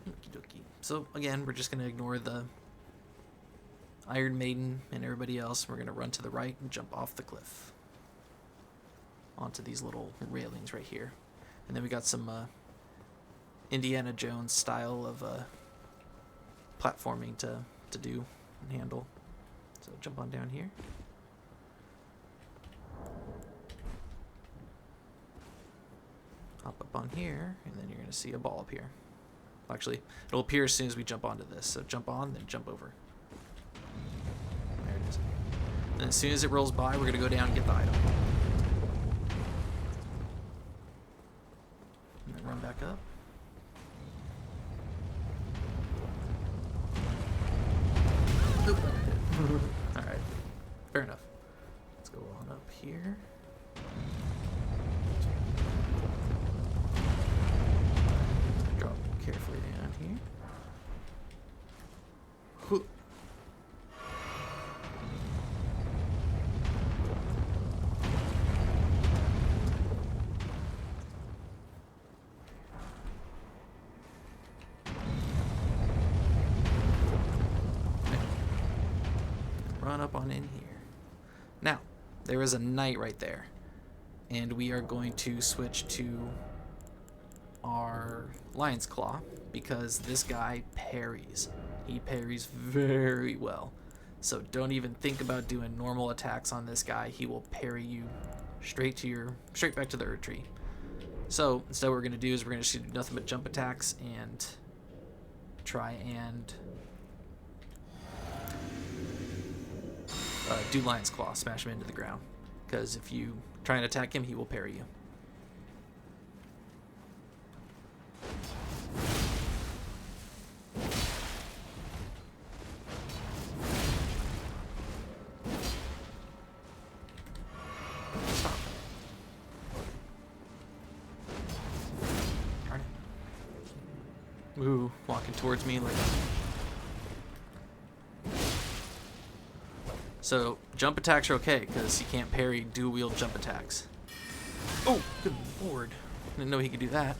Okie dokie. So again, we're just going to ignore the Iron Maiden and everybody else. We're going to run to the right and jump off the cliff onto these little railings right here. And then we got some Indiana Jones style of platforming to do and handle. So jump on down here. Hop up on here, and then you're going to see a ball appear. Actually, it'll appear as soon as we jump onto this. So jump on, then jump over. There it is. And as soon as it rolls by, we're going to go down and get the item. And then run back up. Alright, fair enough. Let's go on up here. Drop carefully down here. Run up on in here. Now, there is a knight right there, and we are going to switch to our Lion's Claw because this guy parries. He parries very well. So don't even think about doing normal attacks on this guy. He will parry you straight back to the Erd Tree. So instead, what we're gonna do is we're gonna just do nothing but jump attacks and try and do Lion's Claw, smash him into the ground. Because if you try and attack him, he will parry you. Stop. Darn it. Ooh, walking towards me like... So, jump attacks are okay, because he can't parry dual-wield jump attacks. Oh, good lord. Didn't know he could do that.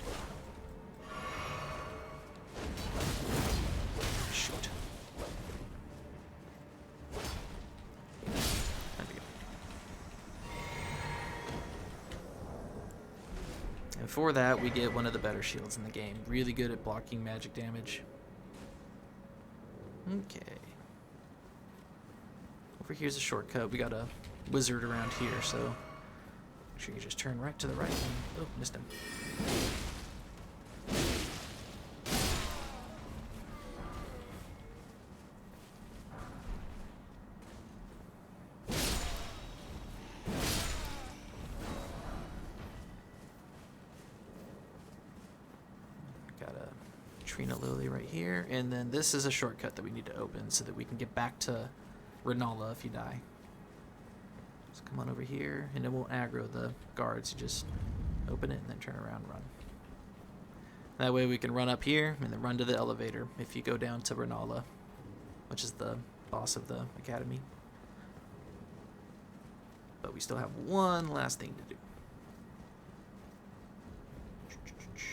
Shoot. There we go. And for that, we get one of the better shields in the game. Really good at blocking magic damage. Okay. Over here's a shortcut. We got a wizard around here, so make sure you just turn right to the right. And, oh, missed him. Got a Trina Lily right here, and then this is a shortcut that we need to open so that we can get back to Renalla if you die. So come on over here, and it won't aggro the guards. You just open it and then turn around and run. That way we can run up here and then run to the elevator if you go down to Renalla, which is the boss of the academy. But we still have one last thing to do.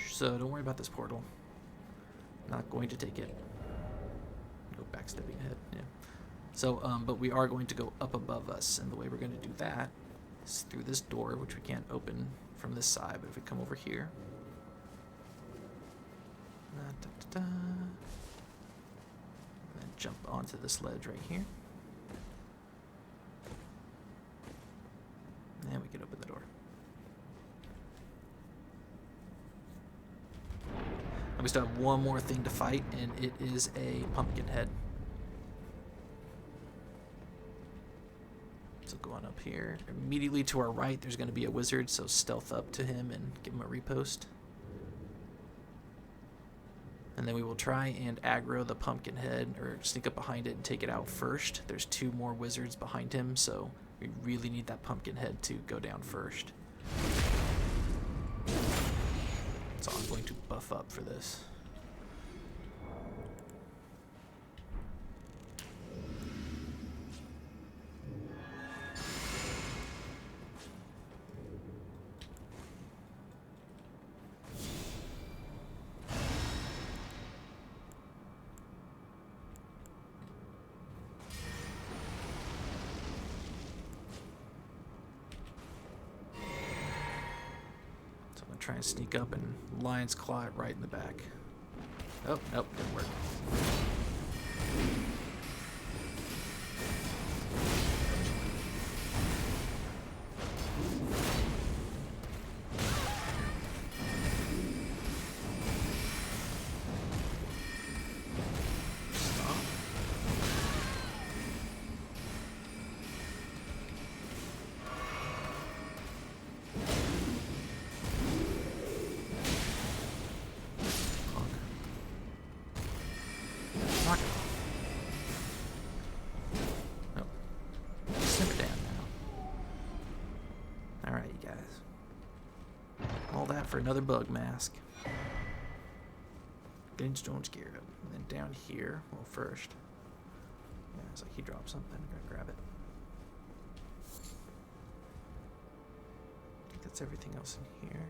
So don't worry about this portal. Not going to take it. Go backstepping ahead, yeah. So, but we are going to go up above us, and the way we're going to do that is through this door, which we can't open from this side, but if we come over here, and then jump onto this ledge right here. And we can open the door. And we still have one more thing to fight, and it is a pumpkin head. So going up here, immediately to our right, there's going to be a wizard, so stealth up to him and give him a repost. And then we will try and aggro the pumpkin head, or sneak up behind it and take it out first. There's 2 more wizards behind him, so we really need that pumpkin head to go down first. So I'm going to buff up for this. Try and sneak up and lion's claw it right in the back. Oh, nope, didn't work. For another bug mask. Glinstone's geared up. And then down here, well, first. Yeah, it's like he dropped something. I'm gonna grab it. I think that's everything else in here.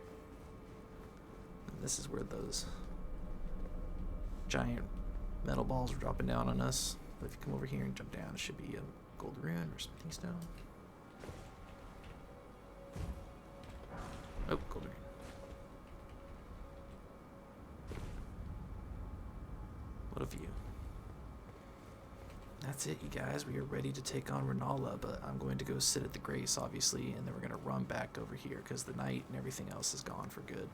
And this is where those giant metal balls are dropping down on us. But if you come over here and jump down, it should be a gold rune or something stone. Oh, gold rune. What a view. That's it, you guys. We are ready to take on Renalla, but I'm going to go sit at the Grace, obviously, and then we're going to run back over here because the Knight and everything else is gone for good.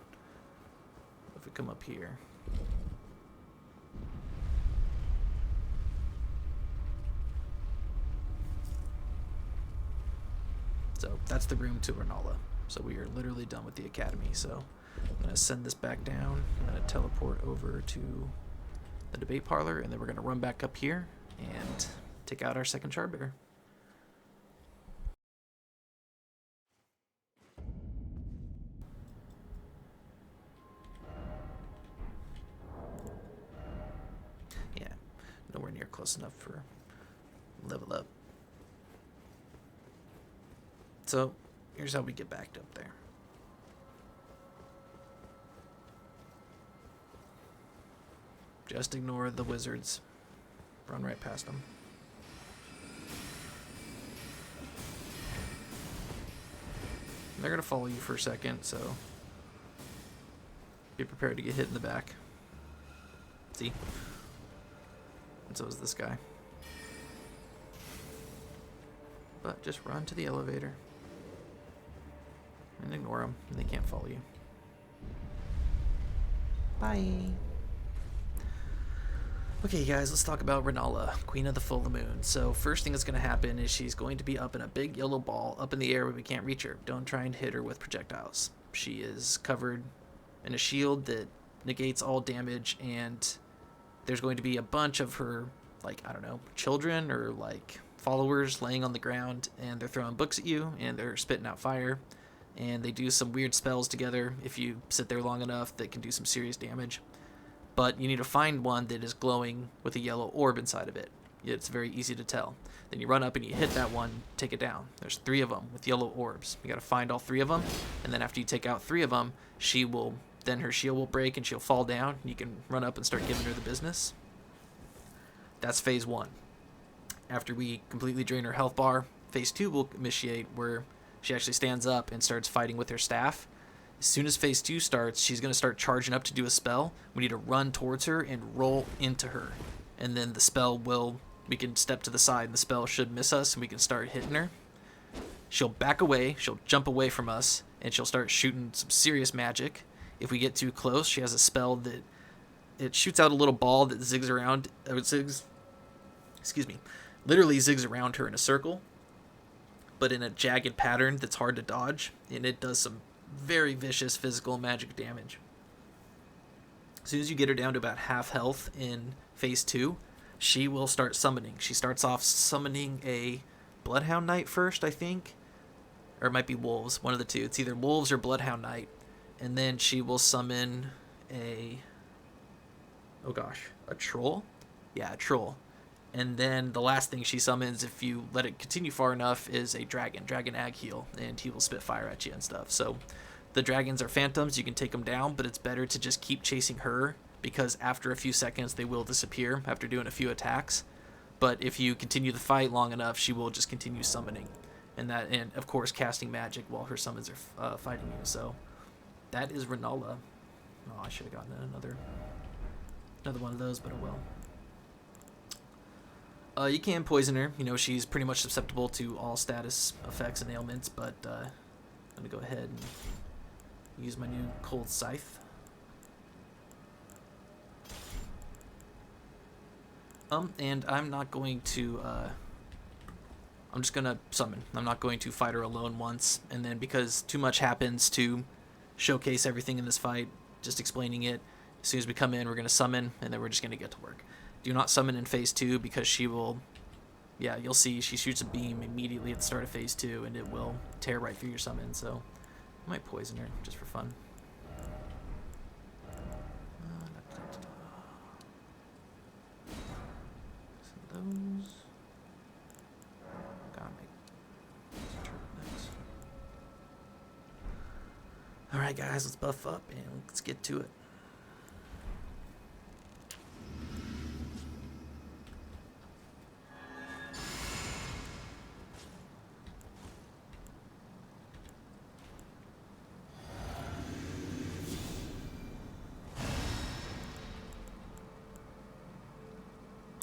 If we come up here. So that's the room to Renalla. So we are literally done with the Academy. So I'm going to send this back down. I'm going to teleport over to the debate parlor, and then we're going to run back up here and take out our second Shardbearer. Yeah, nowhere near close enough for level up. So here's how we get backed up there. Just ignore the wizards. Run right past them. They're going to follow you for a second, so be prepared to get hit in the back. See? And so is this guy. But just run to the elevator. And ignore them. They can't follow you. Bye. Okay, guys, let's talk about Renalla, Queen of the Full Moon. So first thing that's going to happen is she's going to be up in a big yellow ball up in the air where we can't reach her. Don't try and hit her with projectiles. She is covered in a shield that negates all damage, and there's going to be a bunch of her, like, I don't know, children or, like, followers laying on the ground, and they're throwing books at you, and they're spitting out fire, and they do some weird spells together if you sit there long enough that can do some serious damage. But you need to find one that is glowing with a yellow orb inside of it. It's very easy to tell. Then you run up and you hit that one, take it down. There's 3 of them with yellow orbs. You got to find all 3 of them, and then after you take out 3 of them, then her shield will break and she'll fall down. And you can run up and start giving her the business. That's phase 1. After we completely drain her health bar, phase 2 will initiate, where she actually stands up and starts fighting with her staff. As soon as phase 2 starts, she's going to start charging up to do a spell. We need to run towards her and roll into her. And then the spell we can step to the side and the spell should miss us and we can start hitting her. she'll back away, she'll jump away from us, and she'll start shooting some serious magic. If we get too close, she has a spell that it shoots out a little ball that zigs around, literally zigs around her in a circle, but in a jagged pattern that's hard to dodge, and it does some very vicious physical magic damage. As soon as you get her down to about half health in phase 2, she will start summoning. She starts off summoning a Bloodhound Knight first, I think. Or it might be wolves, one of the two. It's either wolves or Bloodhound Knight. And then she will summon a troll? Yeah, a troll. And then the last thing she summons, if you let it continue far enough, is a dragon Agheel, and he will spit fire at you and stuff. So the dragons are phantoms, you can take them down, but it's better to just keep chasing her, because after a few seconds they will disappear after doing a few attacks. But if you continue the fight long enough, she will just continue summoning, and of course casting magic while her summons are fighting you. So that is Renalla. Oh, I should have gotten another one of those, but oh well. You can poison her. You know, she's pretty much susceptible to all status effects and ailments, but I'm gonna go ahead and use my new cold scythe. And I'm not going to, I'm just gonna summon. I'm not going to fight her alone once, and then because too much happens to showcase everything in this fight, just explaining it, as soon as we come in, we're gonna summon, and then we're just gonna get to work. Do not summon in phase 2, because she will, yeah, you'll see, she shoots a beam immediately at the start of phase 2, and it will tear right through your summon, so I might poison her, just for fun. Those. Gotta make turtlenecks. Alright guys, let's buff up and let's get to it.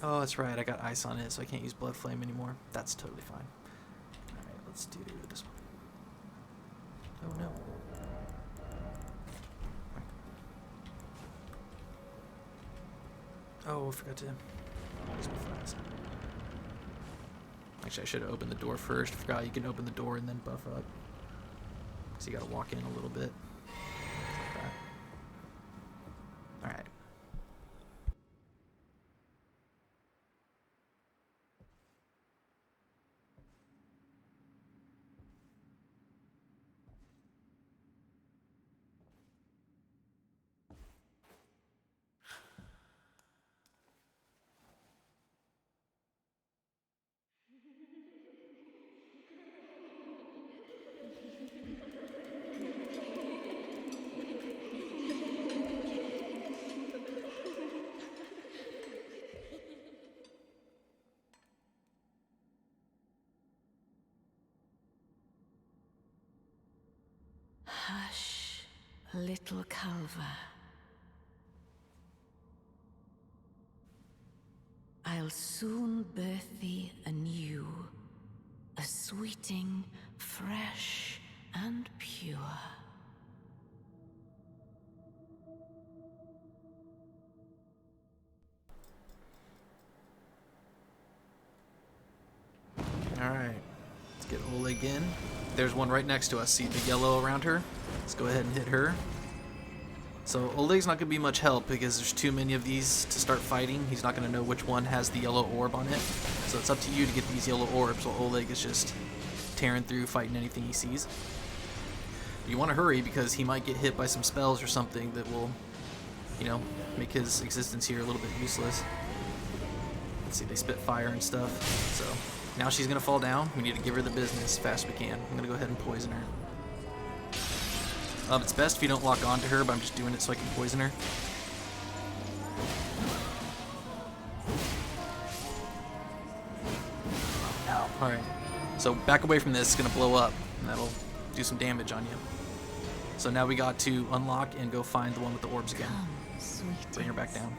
Oh, that's right, I got ice on it, so I can't use Blood Flame anymore. That's totally fine. Alright, let's do this one. Oh no. Oh, I forgot to use my flask. Actually, I should have opened the door first. I forgot you can open the door and then buff up. So you gotta walk in a little bit. Like that. Alright. Hush, little Calva. I'll soon birth thee anew, a sweeting, fresh and pure. Alright, let's get Oleg in. There's one right next to us. See the yellow around her? Let's go ahead and hit her. So Oleg's not going to be much help because there's too many of these to start fighting. He's not going to know which one has the yellow orb on it. So it's up to you to get these yellow orbs while Oleg is just tearing through, fighting anything he sees. You want to hurry because he might get hit by some spells or something that will, you know, make his existence here a little bit useless. Let's see, they spit fire and stuff. So now she's going to fall down. We need to give her the business as fast as we can. I'm going to go ahead and poison her. It's best if you don't lock onto her, but I'm just doing it so I can poison her. Alright, so back away from this, it's going to blow up, and that'll do some damage on you. So now we got to unlock and go find the one with the orbs again. Bring her back down.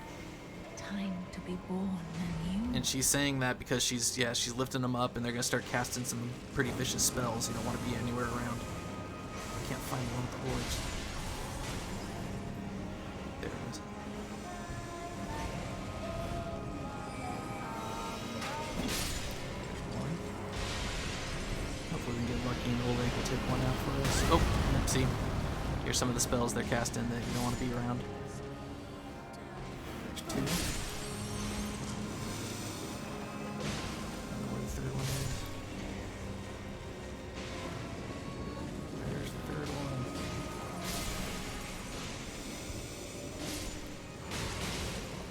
time to be born anew. And she's saying that because she's lifting them up, and they're gonna start casting some pretty vicious spells. You don't want to be anywhere around. I can't find one with the orbs. There it is. One. Hopefully we can get lucky and Oleg will take one out for us. Oh, see. Here's some of the spells they're casting that you don't want to be around. There's two. I don't know where the third one is. There's the third one.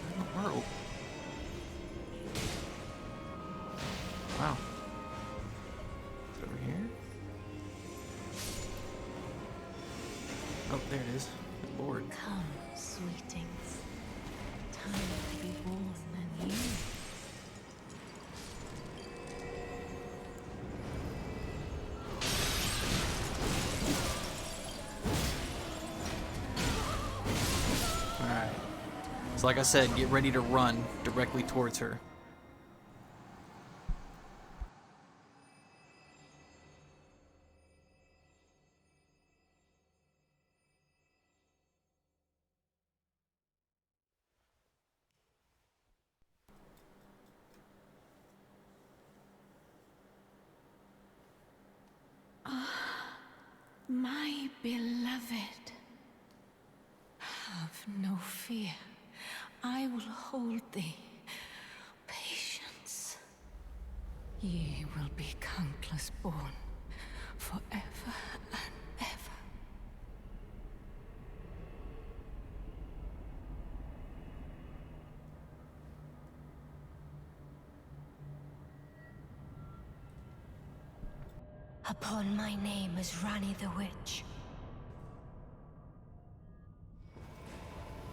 Where in the world? Wow. Is it over here? Oh, there it is. Good lord. Come, sweetings. Time to be born anew. Alright. So like I said, get ready to run directly towards her. My beloved, have no fear. I will hold thee. Patience. Ye will be countless born, forever and ever. Upon my name as Rani the Witch.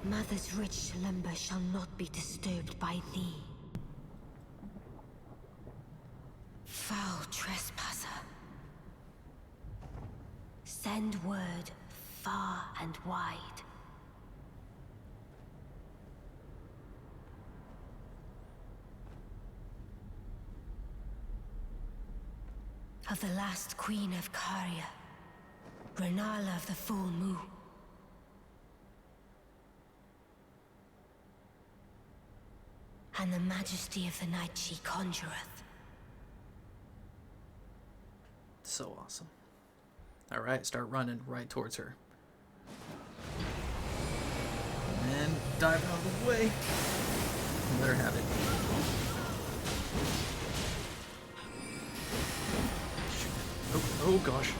Mother's rich slumber shall not be disturbed by thee. Foul trespasser. Send word far and wide. Of the last queen of Caria, Renalla of the full moon. And the majesty of the night she conjureth. So awesome. Alright, start running right towards her. And dive out of the way. Let her have it. Oh gosh.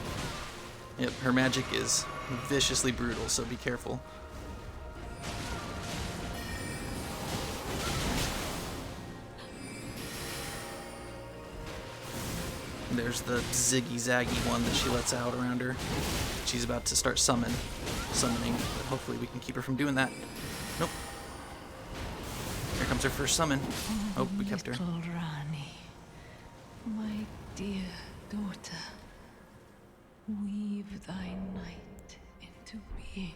Yep, her magic is viciously brutal, so be careful. There's the ziggy-zaggy one that she lets out around her. She's about to start summoning, but hopefully we can keep her from doing that. Nope. Here comes her first summon. Oh, we kept her. Little Rani, my dear daughter, weave thy night into being.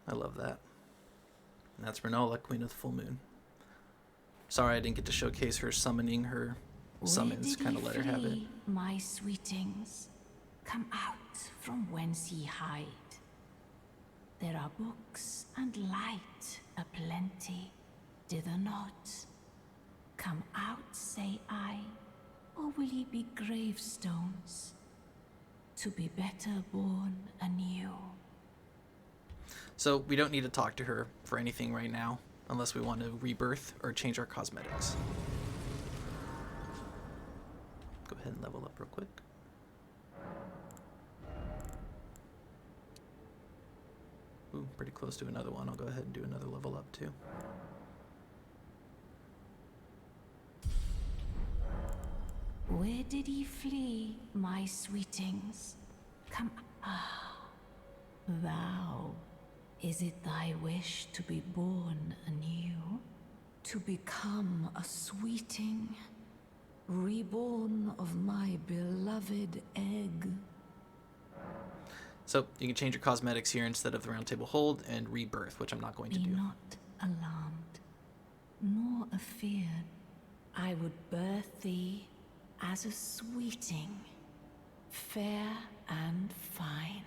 I love that. And that's Renalla, Queen of the Full Moon. Sorry I didn't get to showcase her summoning her summons, kind of let her have it. My sweetings, come out from whence ye hide. There are books and light aplenty, dither not. Come out, say I, or will ye be gravestones, to be better born anew? So we don't need to talk to her for anything right now, unless we want to rebirth or change our cosmetics. Go ahead and level up real quick. Ooh, pretty close to another one. I'll go ahead and do another level up too. Where did ye flee, my sweetings? Come, thou. Is it thy wish to be born anew? To become a sweeting? reborn of my beloved egg. So you can change your cosmetics here instead of the Roundtable Hold and Rebirth, which I'm not going to Be do. not alarmed, nor afeared. I would birth thee as a sweeting, fair and fine.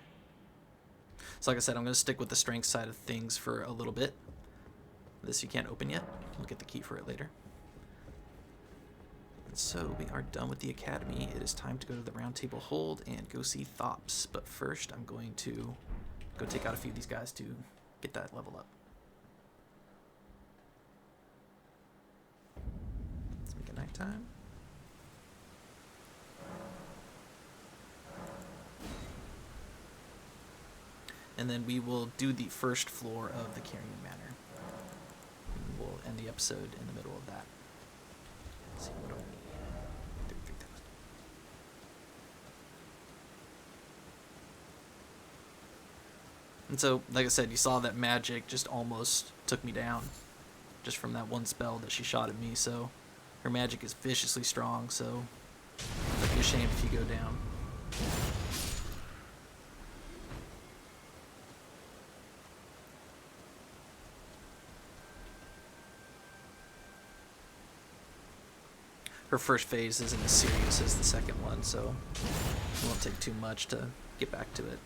So like I said, I'm going to stick with the strength side of things for a little bit. This you can't open yet. We'll get the key for it later. And so we are done with the academy. It is time to go to the Roundtable Hold and go see Thops. But first, I'm going to go take out a few of these guys to get that level up. Let's make it nighttime. And then we will do the first floor of the Carian Manor. And we'll end the episode in the middle of that. Let's see, what do I need? 33,000. And so, like I said, you saw that magic just almost took me down. Just from that one spell that she shot at me, so her magic is viciously strong, so I'd be ashamed if you go down. Her first phase isn't as serious as the second one, so it won't take too much to get back to it.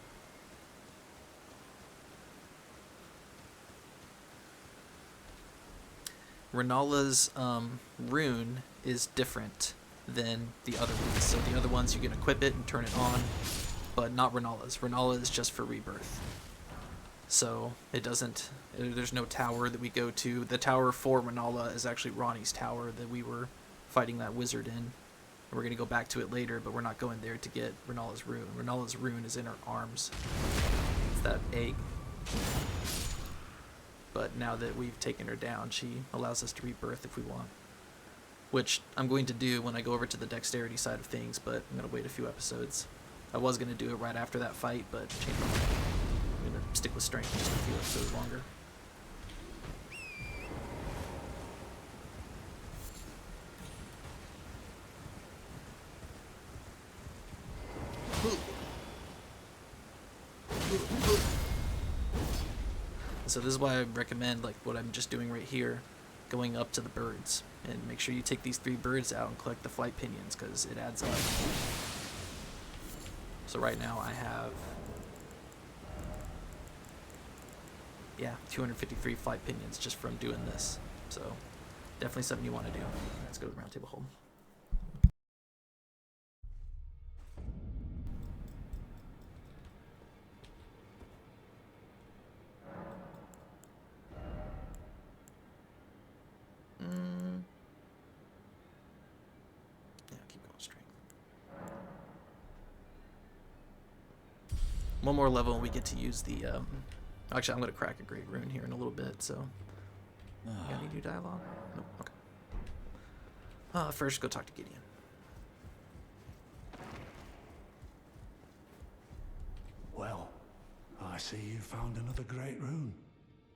Renalla's rune is different than the other ones. So the other ones you can equip it and turn it on, but not Renalla's. Renalla is just for rebirth. So it doesn't, there's no tower that we go to. The tower for Renalla is actually Ronnie's tower that we were fighting that wizard in. We're going to go back to it later, but we're not going there to get Renalla's rune. Renalla's rune is in her arms. It's that egg. But now that we've taken her down, she allows us to rebirth if we want. Which I'm going to do when I go over to the dexterity side of things, but I'm going to wait a few episodes. I was going to do it right after that fight, but changed my mind. I'm going to stick with strength just a few episodes longer. So this is why I recommend, like what I'm just doing right here, going up to the birds, and make sure you take these 3 birds out and collect the flight pinions, because it adds up. So right now I have, 253 flight pinions just from doing this. So definitely something you want to do. Let's go to the Roundtable Hold. One more level and we get to use the, actually I'm going to crack a great rune here in a little bit, so. Got any new dialogue? Nope, okay. First go talk to Gideon. Well, I see you found another great rune.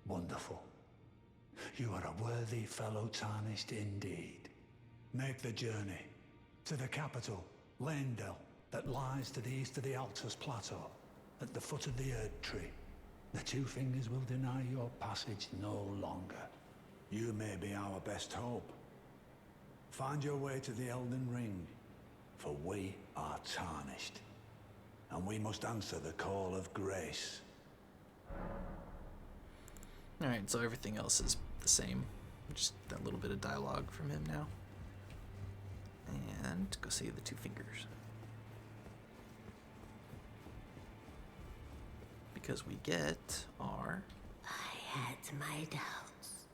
Wonderful. You are a worthy fellow Tarnished indeed. Make the journey to the capital, Leyndell, that lies to the east of the Altus Plateau. At the foot of the Erd Tree, the 2 fingers will deny your passage no longer. You may be our best hope. Find your way to the Elden Ring, for we are tarnished, and we must answer the call of grace. Alright, so everything else is the same. Just that little bit of dialogue from him now. And go see the 2 fingers. Because we get our... I had my doubts,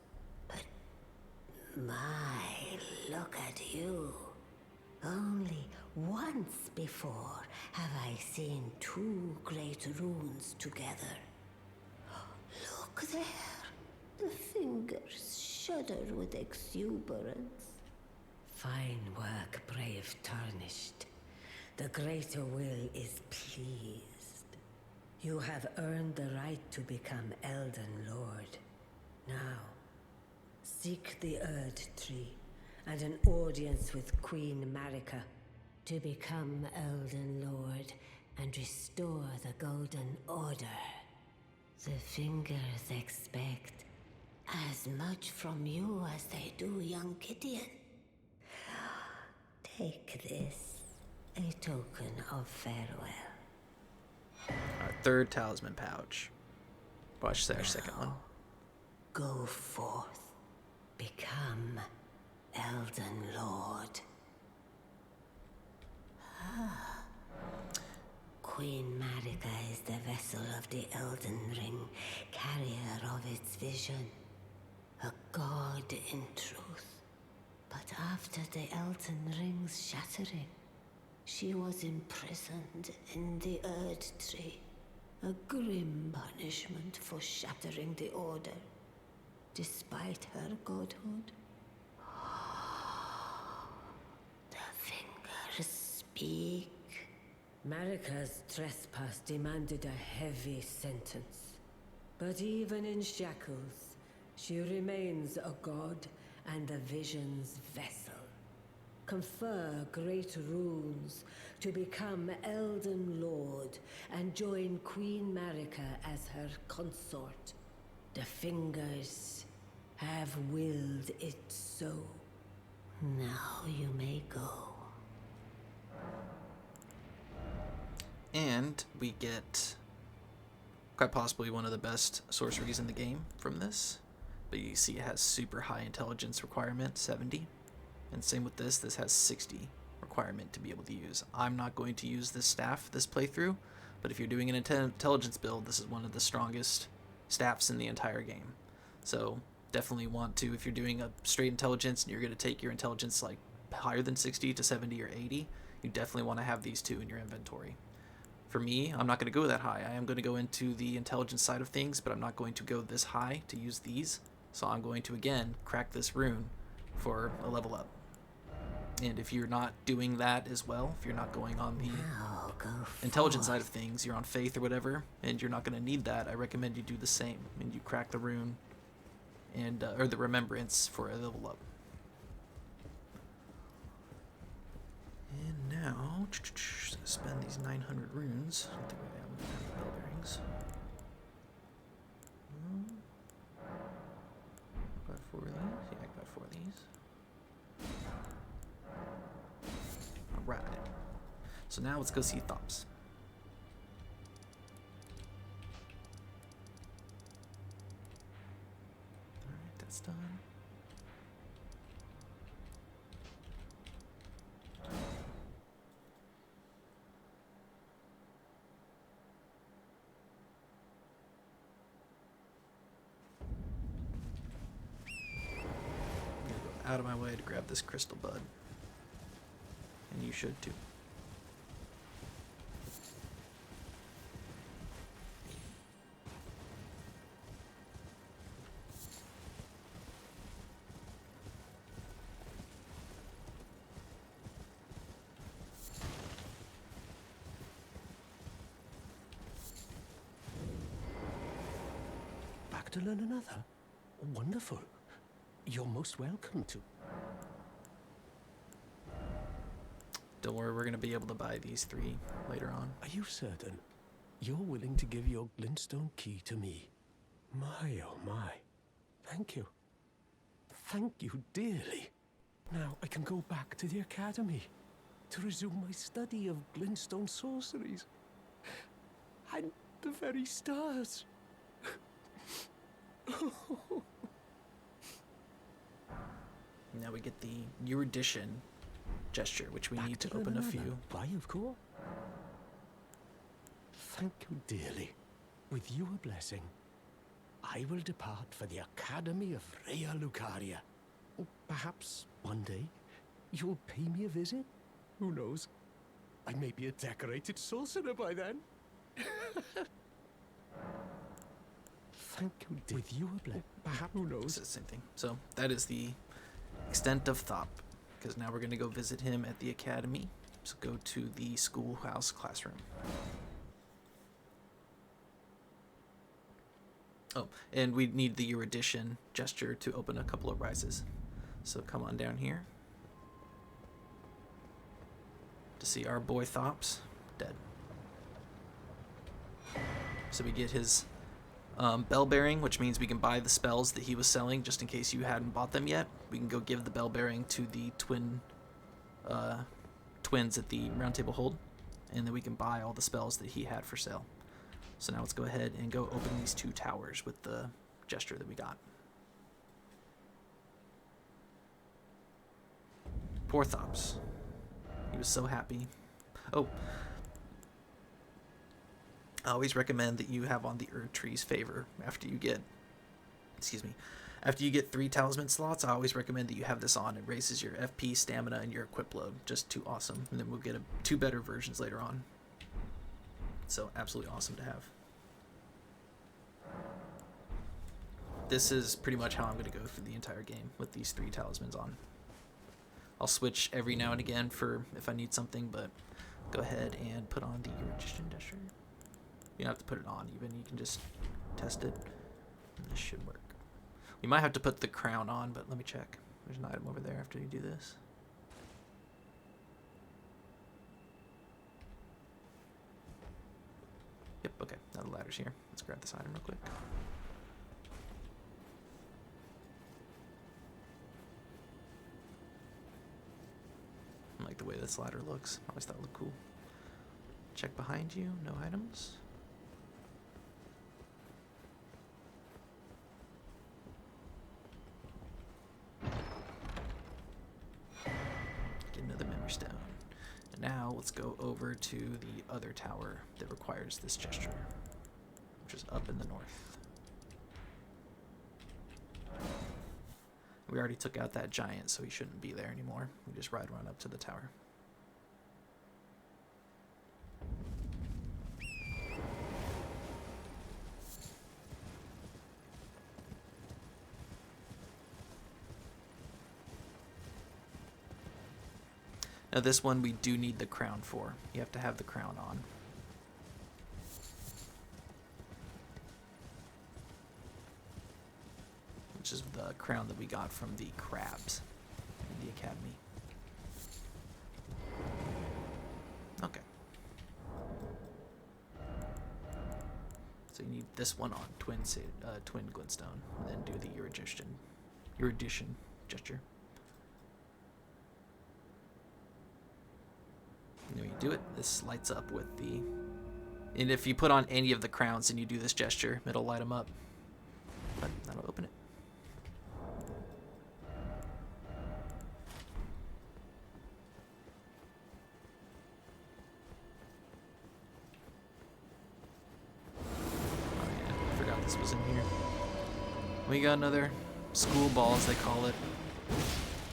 but look at you. Only once before have I seen 2 great runes together. Look there. The fingers shudder with exuberance. Fine work, brave Tarnished. The greater will is pleased. You have earned the right to become Elden Lord. Now, seek the Erd Tree and an audience with Queen Marika. To become Elden Lord and restore the Golden Order. The Fingers expect as much from you as they do young Gideon. Take this, a token of farewell. Our third talisman pouch. Watch our second one. Go forth. Become Elden Lord. Queen Marika is the vessel of the Elden Ring, carrier of its vision. A god in truth. But after the Elden Ring's shattering, she was imprisoned in the Erd Tree. A grim punishment for shattering the Order, despite her godhood. The Fingers speak. Marika's trespass demanded a heavy sentence. But even in shackles, she remains a god and the Vision's vessel. Confer great runes to become Elden Lord and join Queen Marika as her consort. The Fingers have willed it so. Now you may go. And we get quite possibly one of the best sorceries in the game from this. But you see it has super high intelligence requirement, 70. And same with this has 60 requirement to be able to use. I'm not going to use this staff this playthrough, but if you're doing an intelligence build, this is one of the strongest staffs in the entire game. So definitely want to, if you're doing a straight intelligence and you're going to take your intelligence like higher than 60 to 70 or 80, you definitely want to have these two in your inventory. For me, I'm not going to go that high. I am going to go into the intelligence side of things, but I'm not going to go this high to use these. So I'm going to, again, crack this rune for a level up. And if you're not doing that as well, if you're not going on the intelligence side of things, you're on faith or whatever, and you're not going to need that, I recommend you do the same. And you crack the rune, and or the remembrance for a level up. And now, spend these 900 runes. I don't think we have bell bearings. Got 4 of these. Yeah, I got 4 of these. Alright. So now let's go see Thops. Alright, that's done. Out of my way to grab this crystal bud. And you should too. Back to learn another? Wonderful. You're most welcome to. Don't worry, we're going to be able to buy these 3 later on. Are you certain? You're willing to give your Glinstone key to me? My, oh my. Thank you. Thank you dearly. Now I can go back to the academy to resume my study of Glinstone sorceries. And the very stars. Now we get the erudition gesture, which we need to open a few. Why, of course. Thank you dearly. With your blessing, I will depart for the Academy of Raya Lucaria. Perhaps one day you'll pay me a visit. Who knows? I may be a decorated sorcerer by then. Thank you. With your blessing, perhaps. Who knows? It's the same thing. So that is the extent of Thop, because now we're going to go visit him at the academy. So go to the schoolhouse classroom. Oh, and we need the erudition gesture to open a couple of rises. So come on down here. to see our boy Thops dead. So we get his bell bearing, which means we can buy the spells that he was selling just in case you hadn't bought them yet. We can go give the bell bearing to the twins at the Roundtable hold, and then we can buy all the spells that he had for sale. So now let's go ahead and go open these 2 towers with the gesture that we got. Poor Thops. He was so happy. Oh, I always recommend that you have on the Erd Tree's favor after you get, after you get 3 talisman slots. I always recommend that you have this on. It raises your FP, stamina, and your equip load. Just too awesome. And then we'll get 2 better versions later on. So absolutely awesome to have. This is pretty much how I'm going to go through the entire game with these 3 talismans on. I'll switch every now and again for if I need something, but go ahead and put on the Erudition Gesture. You don't have to put it on even, you can just test it, and this should work. We might have to put the crown on, but let me check. There's an item over there after you do this. Yep, okay, now the ladder's here. Let's grab this item real quick. I like the way this ladder looks. I always thought it looked cool. Check behind you, no items. Get another memory stone. And now let's go over to the other tower that requires this gesture, which is up in the north. We already took out that giant, so he shouldn't be there anymore. We just ride around up to the tower. Now this one we do need the crown for. You have to have the crown on. Which is the crown that we got from the crabs in the academy. Okay. So you need this one on, twin Glinstone, and then do the erudition gesture. And when you do it, this lights up with the... And if you put on any of the crowns and you do this gesture, it'll light them up. But that'll open it. Oh yeah, I forgot this was in here. We got another school ball, as they call it.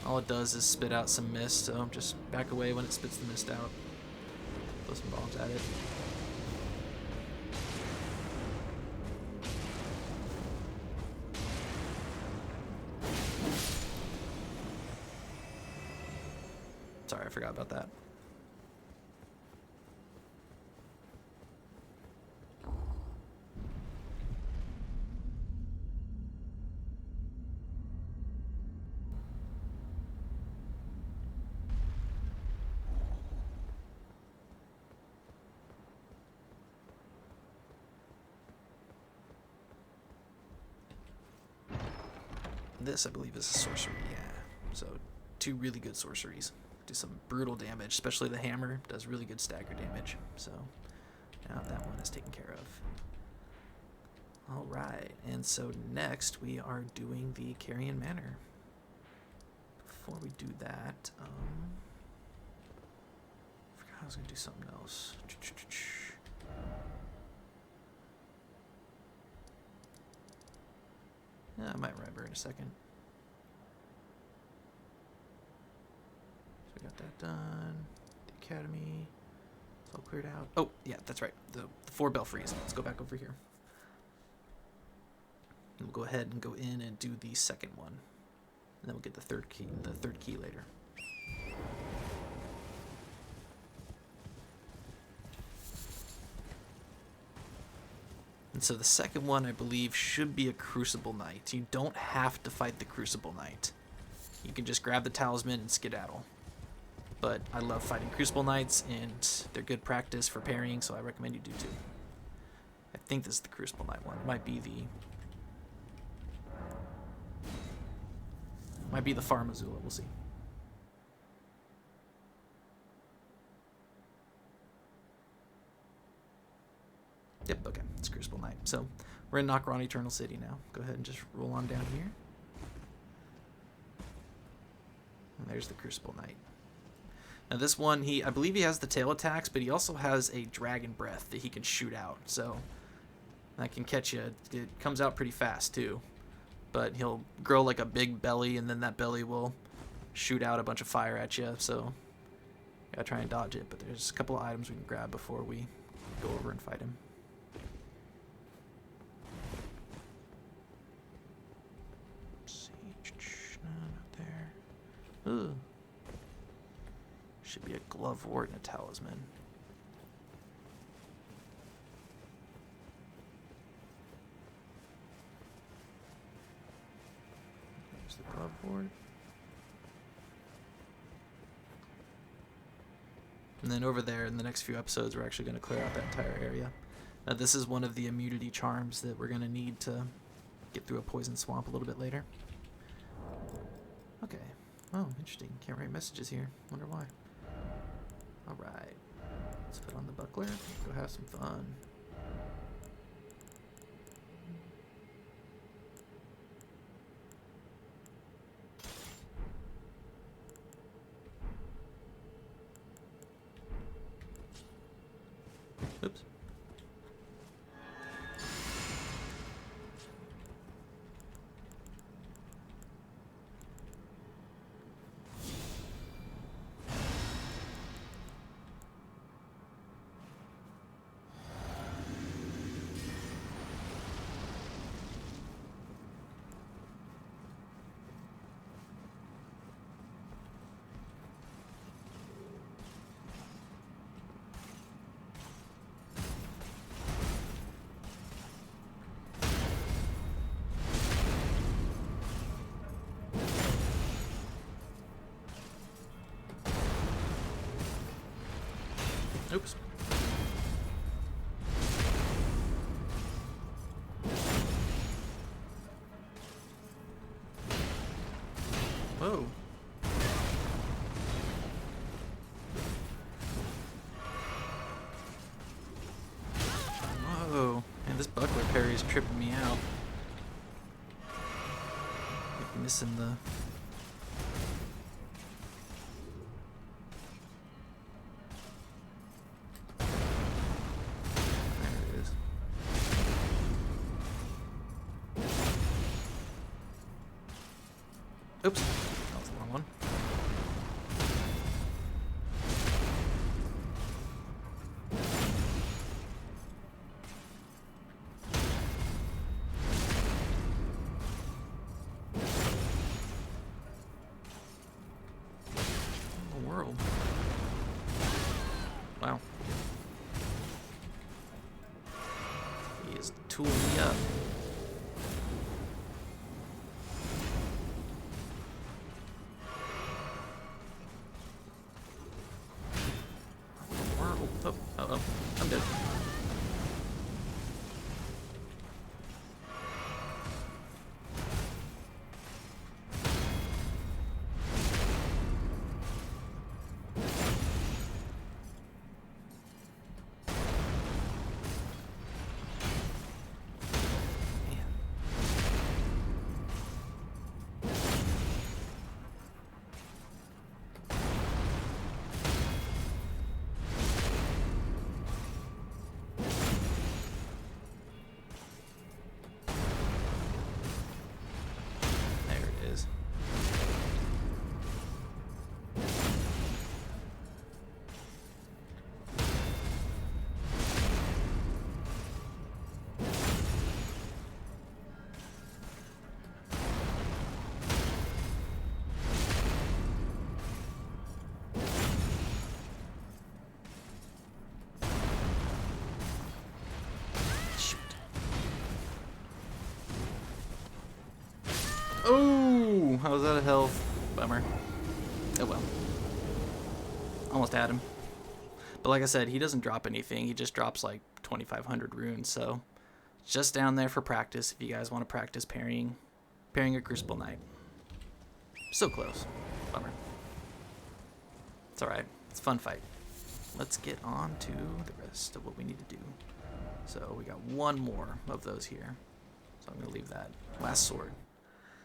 All it does is spit out some mist, so just back away when it spits the mist out. Throw some bombs at it. Sorry, I forgot about that. This, I believe, is a sorcery, yeah. So, 2 really good sorceries. Do some brutal damage, especially the hammer. Does really good stagger damage. So, now that one is taken care of. Alright, and so next we are doing the Carian Manor. Before we do that, I forgot I was going to do something else. I might remember in a second. So we got that done. The academy. It's all cleared out. Oh, yeah, that's right. The 4 Belfries. Let's go back over here. And we'll go ahead and go in and do the second one. And then we'll get the third key later. And so the second one, I believe, should be a Crucible Knight. You don't have to fight the Crucible Knight. You can just grab the talisman and skedaddle. but I love fighting Crucible Knights, and they're good practice for parrying, so I recommend you do too. I think this is the Crucible Knight one. It might be the Farmazula. We'll see. Yep, okay, it's Crucible Knight. So we're in Nokron Eternal City now. Go ahead and just roll on down here. And there's the Crucible Knight. Now this one, I believe he has the tail attacks, but he also has a dragon breath that he can shoot out. So that can catch you. It comes out pretty fast too. But he'll grow like a big belly, and then that belly will shoot out a bunch of fire at you. So gotta try and dodge it. But there's a couple of items we can grab before we go over and fight him. Not there. Ugh. Should be a glove ward and a talisman. There's the glove ward. And then over there in the next few episodes, we're actually going to clear out that entire area. Now this is one of the immunity charms that we're going to need to get through a poison swamp a little bit later. Okay. Oh, interesting. Can't write messages here. Wonder why. Alright. Let's put on the buckler. Go have some fun. Oops. Oops. Whoa. Whoa. Man, this buckler parry is tripping me out. Like missing the... Oops, that was the wrong one. In the world. Wow. He is tooling me up. Uh-oh, I'm dead. Oh, how was that a health? Bummer. Oh well. Almost had him. But like I said, he doesn't drop anything. He just drops like 2,500 runes. So just down there for practice if you guys want to practice parrying a Crucible Knight. So close. Bummer. It's alright. It's a fun fight. Let's get on to the rest of what we need to do. So we got one more of those here. So I'm going to leave that. Last sword.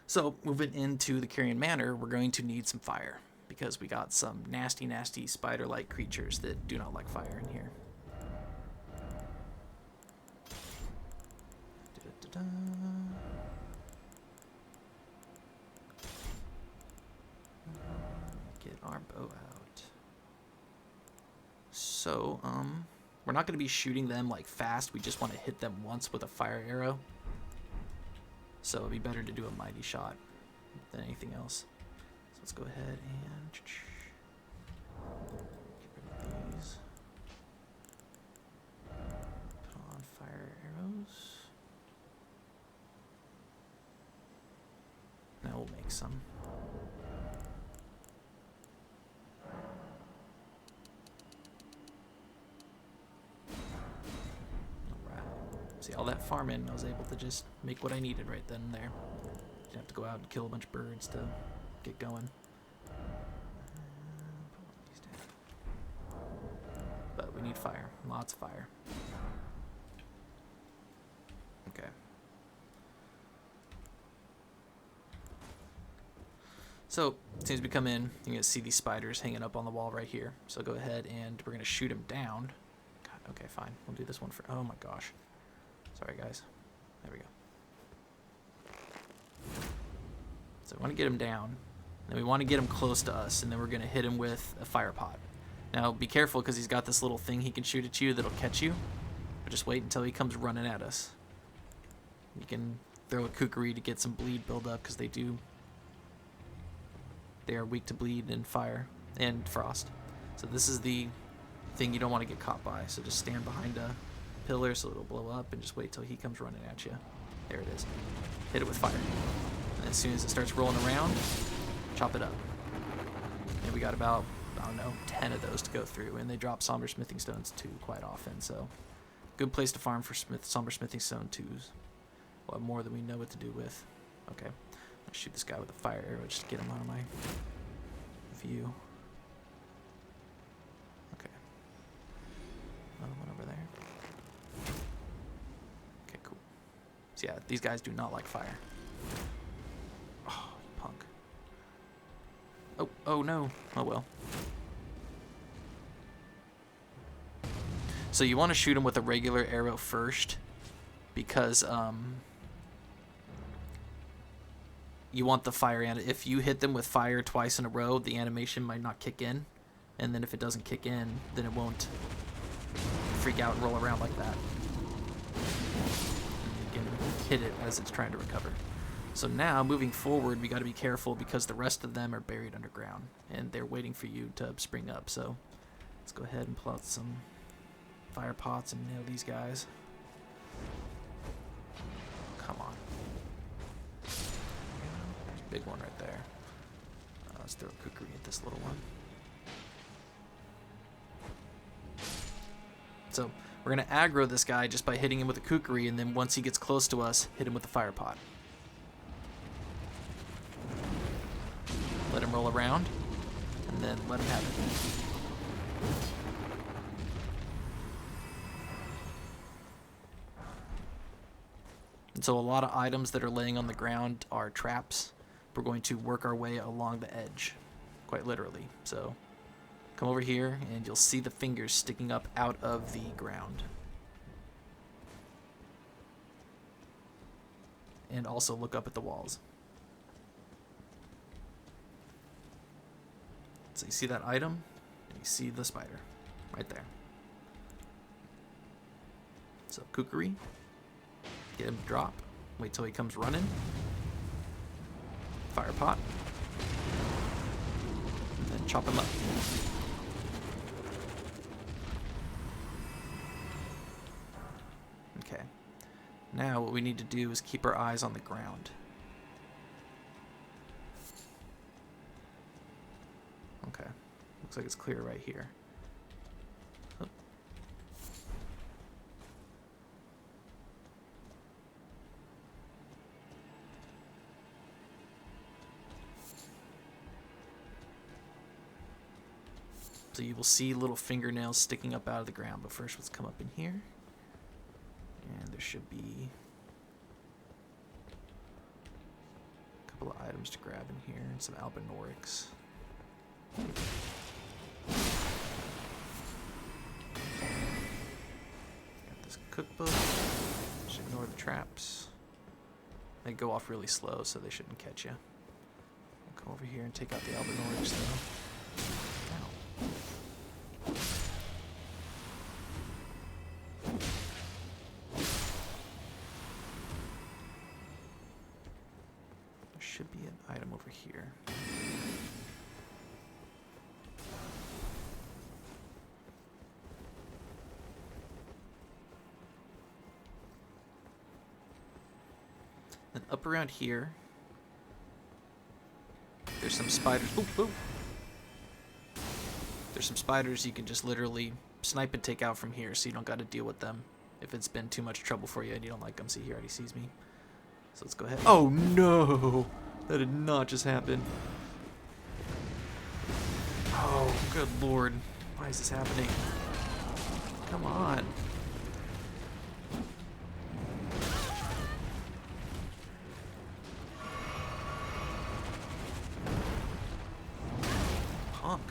So moving into the Carian Manor, we're going to need some fire. Because we got some nasty, nasty spider-like creatures that do not like fire in here. Da-da-da-da. Get our bow out. So, we're not going to be shooting them like fast. We just want to hit them once with a fire arrow. So it'd be better to do a mighty shot than anything else. So let's go ahead and get rid of these. Put on fire arrows. Now we'll make some. See, all that farming, I was able to just make what I needed right then and there. Didn't have to go out and kill a bunch of birds to get going. But we need fire. Lots of fire. Okay. So, as soon as we come in, you're going to see these spiders hanging up on the wall right here. So go ahead and we're going to shoot them down. God, okay, fine. We'll do this one for... Oh my gosh. Sorry, guys. There we go. So we want to get him down. Then we want to get him close to us, and then we're going to hit him with a fire pot. Now, be careful, because he's got this little thing he can shoot at you that'll catch you. But just wait until he comes running at us. You can throw a kukri to get some bleed build up, because they are weak to bleed and fire and frost. So this is the thing you don't want to get caught by. So just stand behind a pillar so it'll blow up and just wait till he comes running at you. There it is. Hit it with fire. And as soon as it starts rolling around, chop it up. And we got about, I don't know, 10 of those to go through, and they drop somber smithing stones too quite often, so good place to farm for somber smithing stone twos. We'll have more than we know what to do with. Okay, let's shoot this guy with a fire arrow just to get him out of my view. Okay. Another one over there. Okay, cool. So yeah, these guys do not like fire. Oh, punk. Oh no. Oh well. So you want to shoot him with a regular arrow first, because you want the fire, and if you hit them with fire twice in a row, the animation might not kick in, and then if it doesn't kick in, then it won't freak out and roll around like that. You can hit it as it's trying to recover. So now, moving forward, we got to be careful because the rest of them are buried underground, and they're waiting for you to spring up. So let's go ahead and pull out some fire pots and nail these guys. Come on. There's a big one right there. Let's throw a kukri at this little one. So we're going to aggro this guy just by hitting him with a kukri, and then once he gets close to us, hit him with the fire pot. Let him roll around, and then let him have it. And so a lot of items that are laying on the ground are traps. We're going to work our way along the edge, quite literally. So come over here, and you'll see the fingers sticking up out of the ground. And also look up at the walls. So you see that item, and you see the spider right there. So kukri, get him to drop, wait till he comes running, fire pot, and then chop him up. Okay, now what we need to do is keep our eyes on the ground. Okay, Looks like it's clear right here. Oh. So you will see little fingernails sticking up out of the ground, but first let's come up in here. And there should be a couple of items to grab in here, and some albinorics. Got this cookbook. Just ignore the traps. They go off really slow, so they shouldn't catch you. I'll come over here and take out the albinorics though. Should be an item over here. Then up around here, there's some spiders. Ooh, ooh. There's some spiders you can just literally snipe and take out from here, so you don't got to deal with them if it's been too much trouble for you and you don't like them. See, he already sees me. So let's go ahead. Oh no! That did not just happen. Oh, good lord. Why is this happening? Come on. Punk.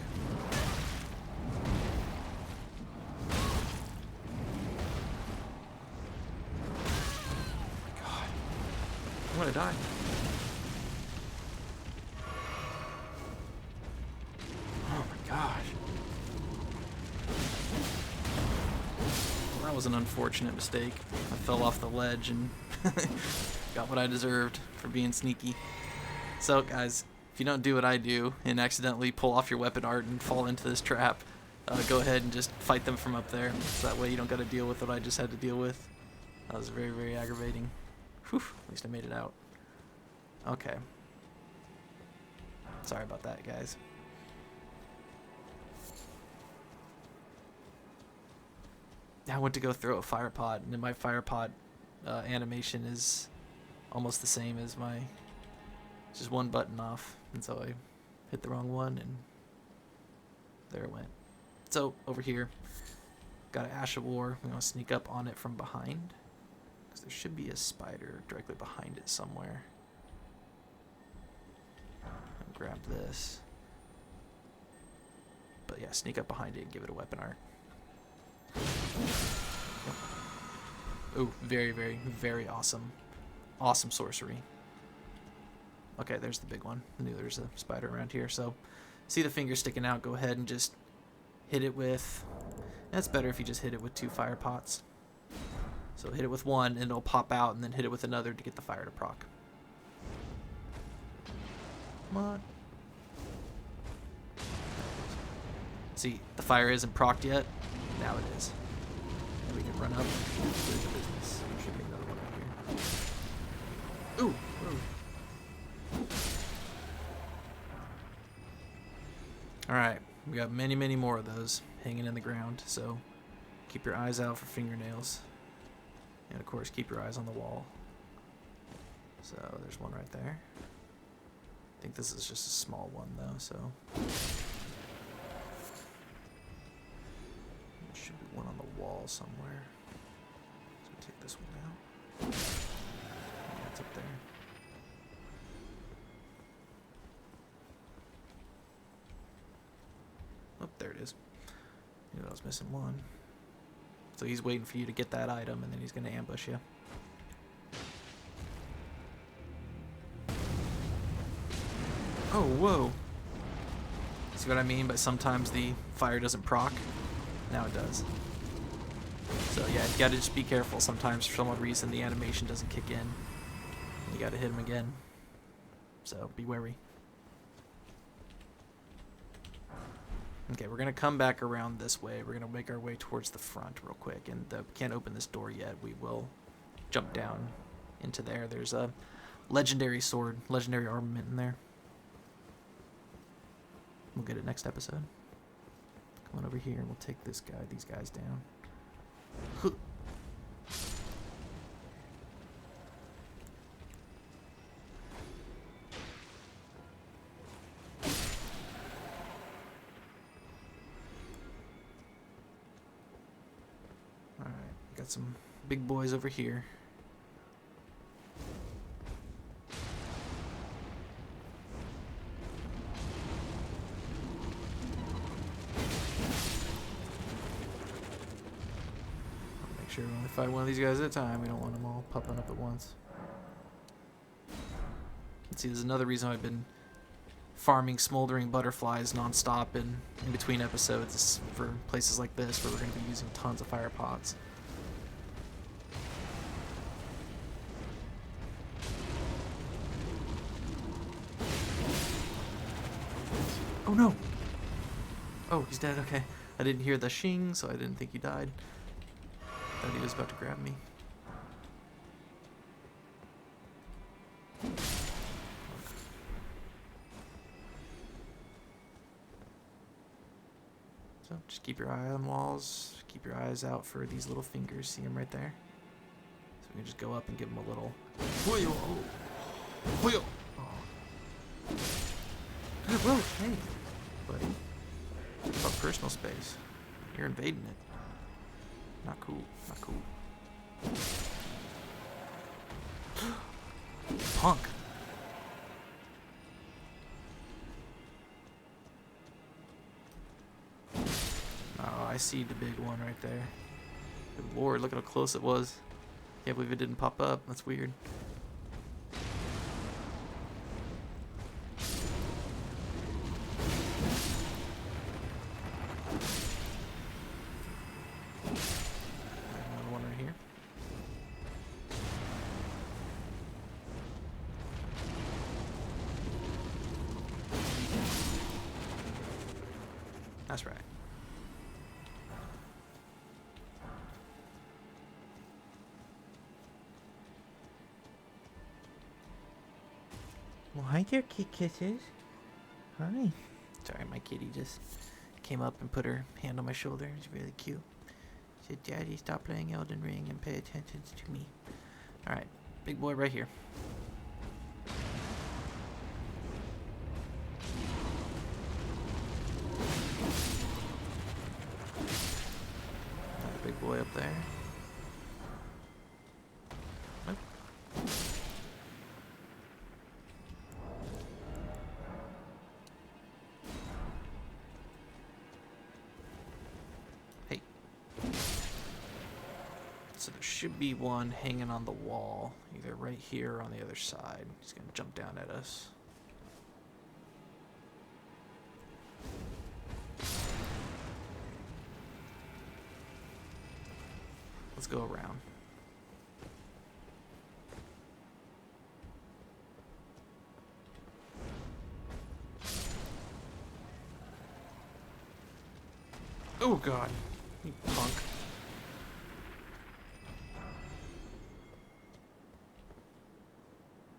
God. I'm gonna die. That was an unfortunate mistake. I fell off the ledge and got what I deserved for being sneaky. So guys, if you don't do what I do and accidentally pull off your weapon art and fall into this trap, go ahead and just fight them from up there. So that way you don't got to deal with what I just had to deal with. That was very, very aggravating. Whew, at least I made it out. Okay. Sorry about that, guys. I went to go throw a fire pot, and my fire pot animation is almost the same as my, just one button off, and so I hit the wrong one, and there it went. So over here, got an Ash of War. I'm gonna sneak up on it from behind, because there should be a spider directly behind it somewhere. And grab this, but yeah, sneak up behind it and give it a weapon art. Yep. Ooh, very, very, very awesome. Awesome sorcery. Okay, there's the big one. I knew there was a spider around here. So, see the finger sticking out, go ahead and just hit it with... That's better if you just hit it with 2 fire pots. So hit it with one, and it'll pop out, and then hit it with another to get the fire to proc. Come on. See, the fire isn't procced yet. Now it is. And we can run up. There's the business. There should be another one right here. Ooh! Ooh. Alright, we got many, many more of those hanging in the ground, so keep your eyes out for fingernails. And of course, keep your eyes on the wall. So there's one right there. I think this is just a small one though, so... Should be one on the wall somewhere. So take this one out. Yeah, it's up there. Oh, there it is. I knew I was missing one. So he's waiting for you to get that item, and then he's going to ambush you. Oh, whoa. See what I mean? But sometimes the fire doesn't proc. Now it does. So yeah, you gotta just be careful. Sometimes for some reason the animation doesn't kick in. You gotta hit him again. So be wary. Okay, we're gonna come back around this way. We're gonna make our way towards the front real quick. And we can't open this door yet. We will jump down into there. There's a legendary sword, legendary armament in there. We'll get it next episode. Come on over here and we'll take these guys down. Huh. Alright, got some big boys over here. Sure, we only fight one of these guys at a time. We don't want them all popping up at once. Let's see, there's another reason I've been farming smoldering butterflies nonstop in between episodes is for places like this where we're going to be using tons of fire pots. Oh no! Oh, he's dead, okay. I didn't hear the shing, so I didn't think he died. Thought he was about to grab me. So just keep your eye on walls. Keep your eyes out for these little fingers. See them right there? So we can just go up and give them a little. Whoa! Whoa! Oh. Whoa! Hey, buddy. It's about personal space. You're invading it. Not cool. Not cool. Punk. Oh, I see the big one right there. Good lord, look at how close it was. Can't believe it didn't pop up. That's weird. That's right. Well, hi there, kisses. Hi. Sorry, my kitty just came up and put her hand on my shoulder. It's really cute. She said, Daddy, stop playing Elden Ring and pay attention to me. Alright, big boy right here. Big boy up there. Nope. Hey. So there should be one hanging on the wall, either right here or on the other side. He's gonna jump down at us. Let's go around. Oh god, you punk.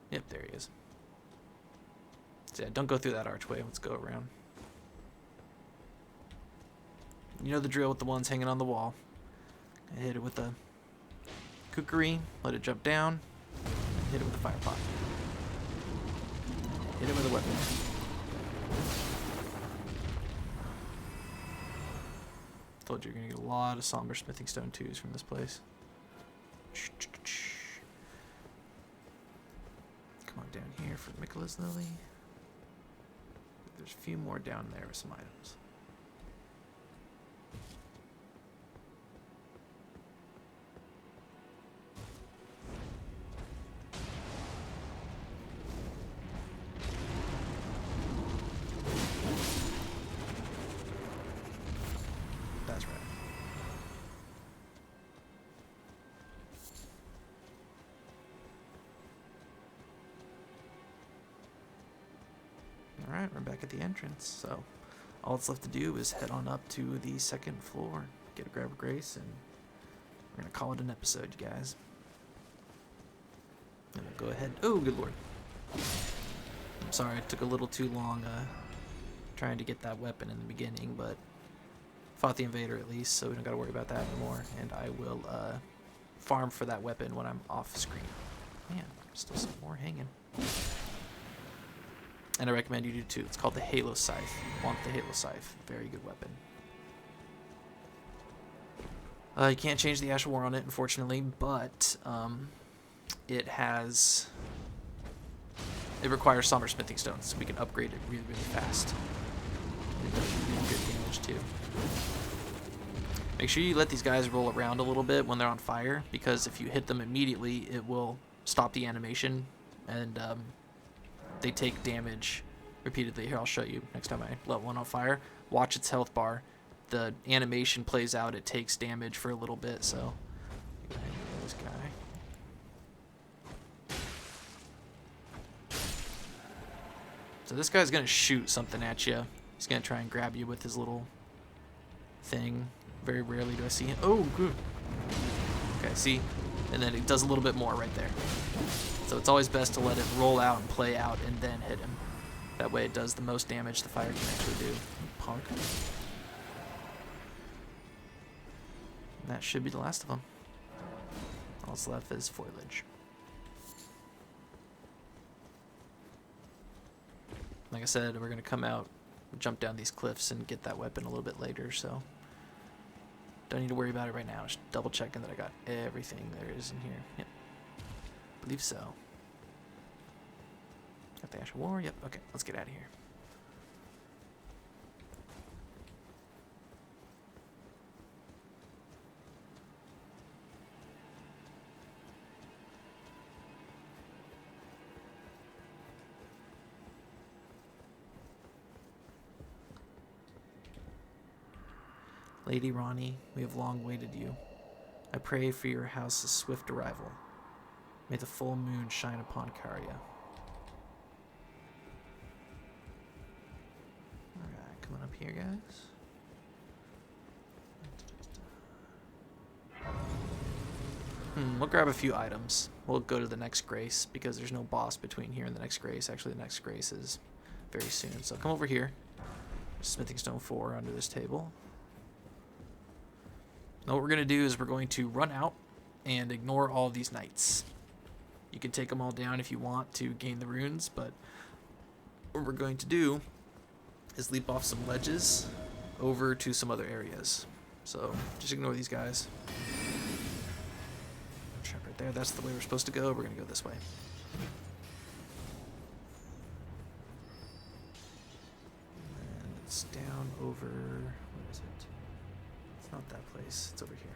Yep, there he is. So yeah, don't go through that archway. Let's go around. You know the drill with the ones hanging on the wall. I hit it with a kukri, let it jump down, hit it with a fire pot. Hit it with a weapon. Told you you're gonna get a lot of somber smithing stone 2s from this place. Come on down here for Michaela's Lily. There's a few more down there with some items. That's right. Alright, we're back at the entrance, so all that's left to do is head on up to the second floor, get a grab of grace, and we're gonna call it an episode, you guys. And we'll go ahead. Oh, good lord. I'm sorry, it took a little too long trying to get that weapon in the beginning, but Fought the invader at least, so we don't got to worry about that anymore. And I will farm for that weapon when I'm off screen. Man, still some more hanging. And I recommend you do too. It's called the Halo Scythe. You want the Halo Scythe. Very good weapon. You can't change the Ash of War on it, unfortunately, but it requires Somber Smithing Stones, so we can upgrade it really, really fast. It does really good damage too. Make sure you let these guys roll around a little bit when they're on fire, because if you hit them immediately, it will stop the animation, and they take damage repeatedly. Here, I'll show you next time I let one on fire. Watch its health bar. The animation plays out, it takes damage for a little bit, so go ahead and get this guy. So this guy's gonna shoot something at you. He's gonna try and grab you with his little thing. Very rarely do I see him. Oh, good. Okay, see? And then it does a little bit more right there. So it's always best to let it roll out and play out and then hit him. That way it does the most damage the fire can actually do. Punk. And that should be the last of them. All that's left is foliage. Like I said, we're going to come out, jump down these cliffs, and get that weapon a little bit later, so don't need to worry about it right now. Just double checking that I got everything there is in here. Yep. I believe so. Got the Ash of War. Yep. Okay, let's get out of here. Lady Ronnie, we have long waited you. I pray for your house's swift arrival. May the full moon shine upon Caria. Alright, coming up here, guys. We'll grab a few items. We'll go to the next grace, because there's no boss between here and the next grace. Actually, the next grace is very soon. So come over here. Smithing Stone 4 under this table. Now what we're going to do is we're going to run out and ignore all of these knights. You can take them all down if you want to gain the runes, but what we're going to do is leap off some ledges over to some other areas. So just ignore these guys. Trap right there. That's the way we're supposed to go. We're going to go this way. And it's down over... Where is it? It's not that place. It's over here.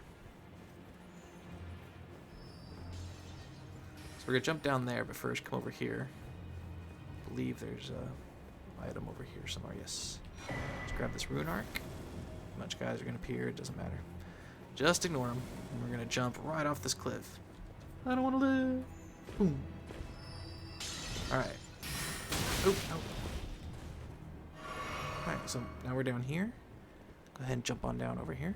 So we're going to jump down there, but first come over here. I believe there's a item over here somewhere. Yes. Let's grab this rune arc. A bunch of guys are going to appear. It doesn't matter. Just ignore them. And we're going to jump right off this cliff. I don't want to live. Boom. Alright. Oh, no. Alright, so now we're down here. Go ahead and jump on down over here.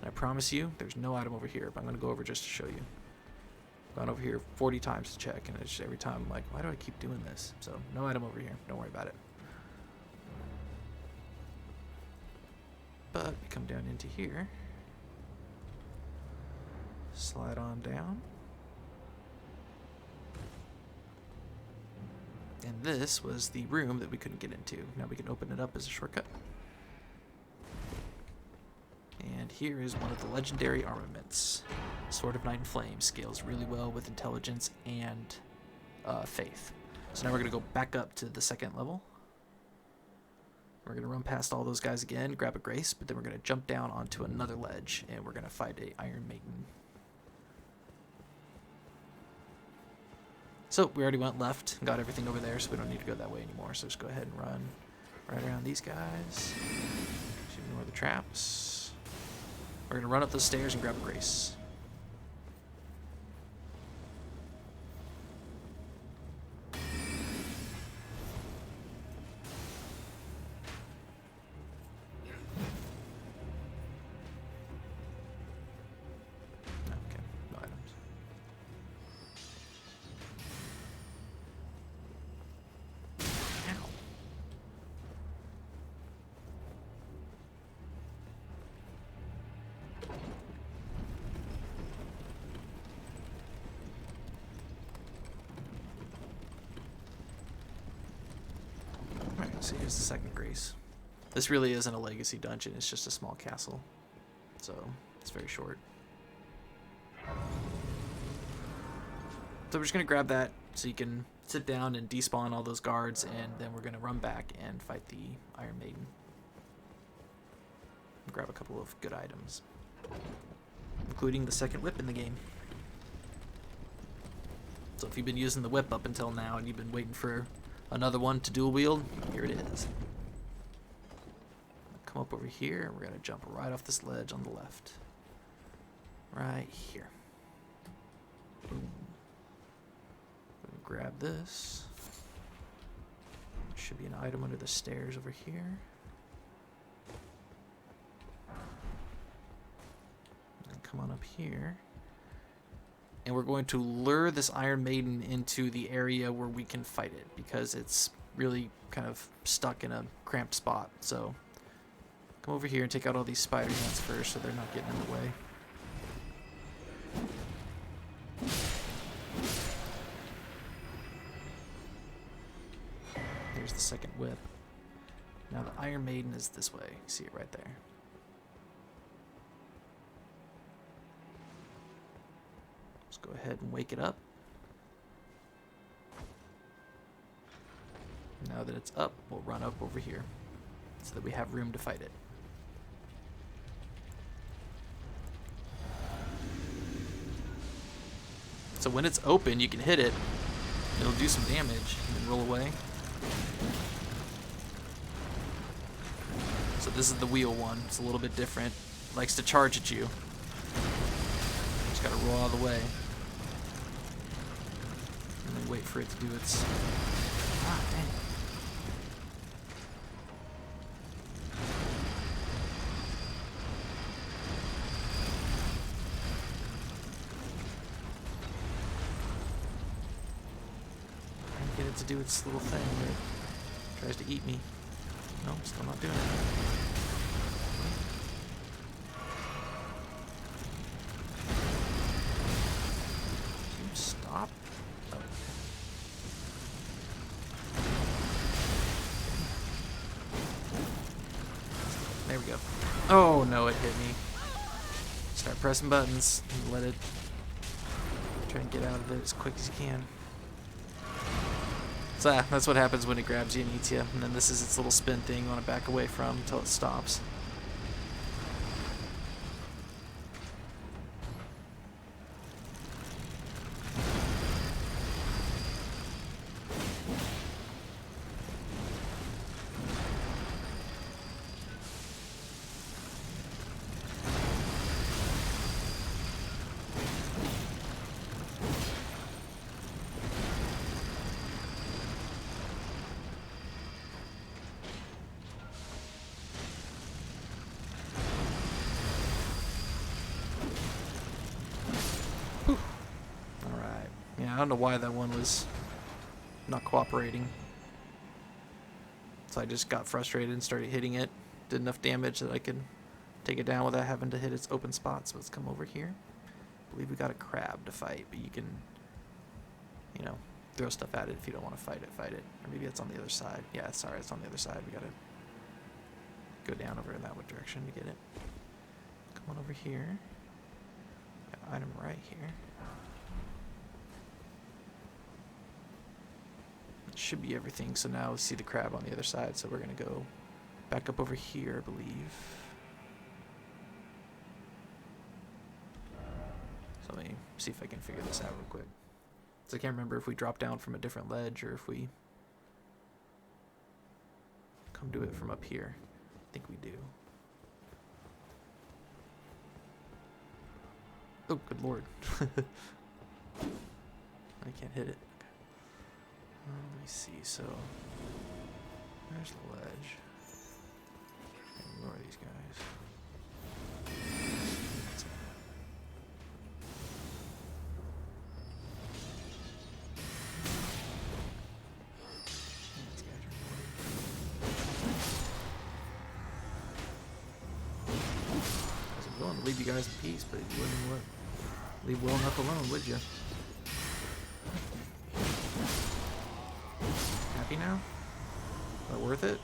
And I promise you, there's no item over here, but I'm going to go over just to show you. I've gone over here 40 times to check, and it's every time I'm like, why do I keep doing this? So, no item over here. Don't worry about it. But we come down into here. Slide on down. And this was the room that we couldn't get into. Now we can open it up as a shortcut. And here is one of the legendary armaments. Sword of Night and Flame scales really well with intelligence and faith. So now we're going to go back up to the second level. We're going to run past all those guys again, grab a grace, but then we're going to jump down onto another ledge, and we're going to fight a Iron Maiden. So we already went left and got everything over there, so we don't need to go that way anymore. So just go ahead and run right around these guys. Just ignore the traps. We're going to run up those stairs and grab a grace. Okay, no items. Ow. So here's the second grace. This really isn't a legacy dungeon, it's just a small castle. So it's very short. So we're just going to grab that so you can sit down and despawn all those guards, and then we're going to run back and fight the Iron Maiden. Grab a couple of good items, including the second whip in the game. So if you've been using the whip up until now and you've been waiting for another one to dual wield, here it is. Come up over here, and we're going to jump right off this ledge on the left. Right here. Boom. Grab this. There should be an item under the stairs over here. And come on up here. And we're going to lure this Iron Maiden into the area where we can fight it, because it's really kind of stuck in a cramped spot. So come over here and take out all these spider ants first so they're not getting in the way. Here's the second whip. Now the Iron Maiden is this way. You see it right there. Let's go ahead and wake it up. Now that it's up, we'll run up over here so that we have room to fight it. So when it's open, you can hit it. It'll do some damage and then roll away. So this is the wheel one. It's a little bit different. It likes to charge at you. Just gotta roll all the way. And then wait for it to do its... Ah, dang. Get it to do its little thing where it tries to eat me. No, still not doing it. Can you stop? Oh. There we go. Oh no, it hit me. Start pressing buttons and let it try and get out of it as quick as you can. So that's what happens when it grabs you and eats you. And then this is its little spin thing you want to back away from until it stops. I don't know why that one was not cooperating. So I just got frustrated and started hitting it. Did enough damage that I could take it down without having to hit its open spots. So let's come over here. I believe we got a crab to fight, but you can, you know, throw stuff at it if you don't want to fight it. Or maybe it's on the other side. Yeah, sorry, it's on the other side. We gotta go down over in that direction to get it. Come on over here. Got an item right here. Should be everything. So now we see the crab on the other side, so we're gonna go back up over here, I believe. So let me see if I can figure this out real quick. So I can't remember if we drop down from a different ledge or if we come do it from up here. I think we do. Oh, good lord. I can't hit it. Let me see, so there's the ledge. Ignore these guys. I was willing to leave you guys in peace, but you wouldn't leave well enough alone, would you? Happy now? Not worth it?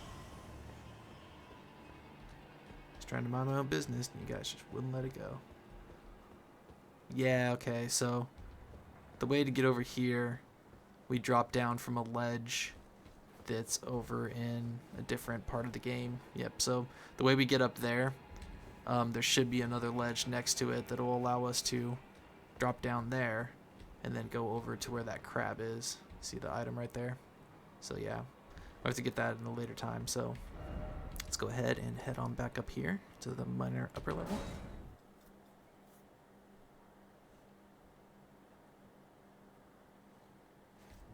Just trying to mind my own business, and you guys just wouldn't let it go. Yeah, okay, so the way to get over here, we drop down from a ledge that's over in a different part of the game. Yep, so the way we get up there, there should be another ledge next to it that will allow us to drop down there and then go over to where that crab is. See the item right there? So yeah, we'll have to get that in a later time. So let's go ahead and head on back up here to the Manor Upper Level.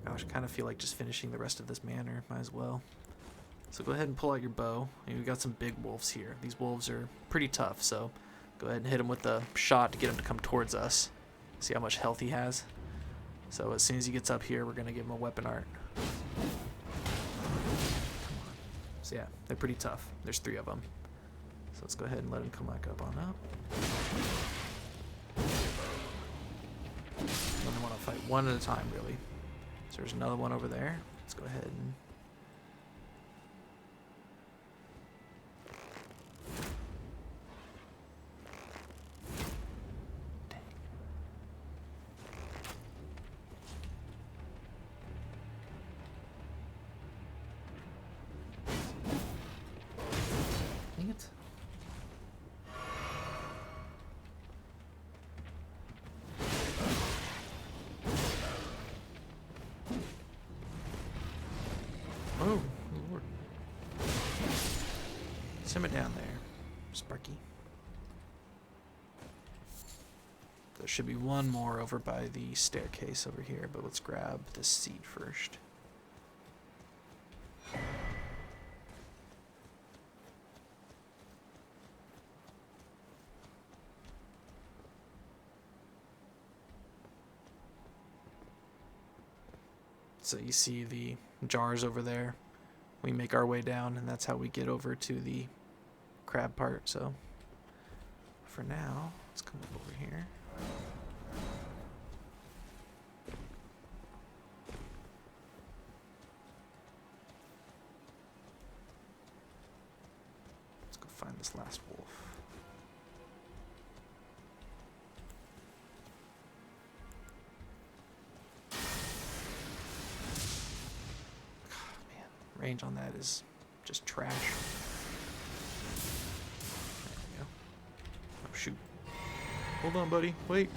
Gosh, I kind of feel like just finishing the rest of this manor. Might as well. So go ahead and pull out your bow. And we've got some big wolves here. These wolves are pretty tough, so go ahead and hit him with the shot to get him to come towards us. See how much health he has? So as soon as he gets up here, we're going to give him a weapon art. So yeah, they're pretty tough. There's 3 of them. So let's go ahead and let him come back up on up. You only want to fight one at a time, really. So there's another one over there. Let's go ahead and... Dang it. Oh, Lord. Simmer down there, Sparky. There should be one more over by the staircase over here, but let's grab this seed first. So you see the jars over there. We make our way down, and that's how we get over to the crab part. So for now, let's come up over here. Let's go find this last wolf. Range on that is just trash. There we go. Oh, shoot. Hold on, buddy. Wait.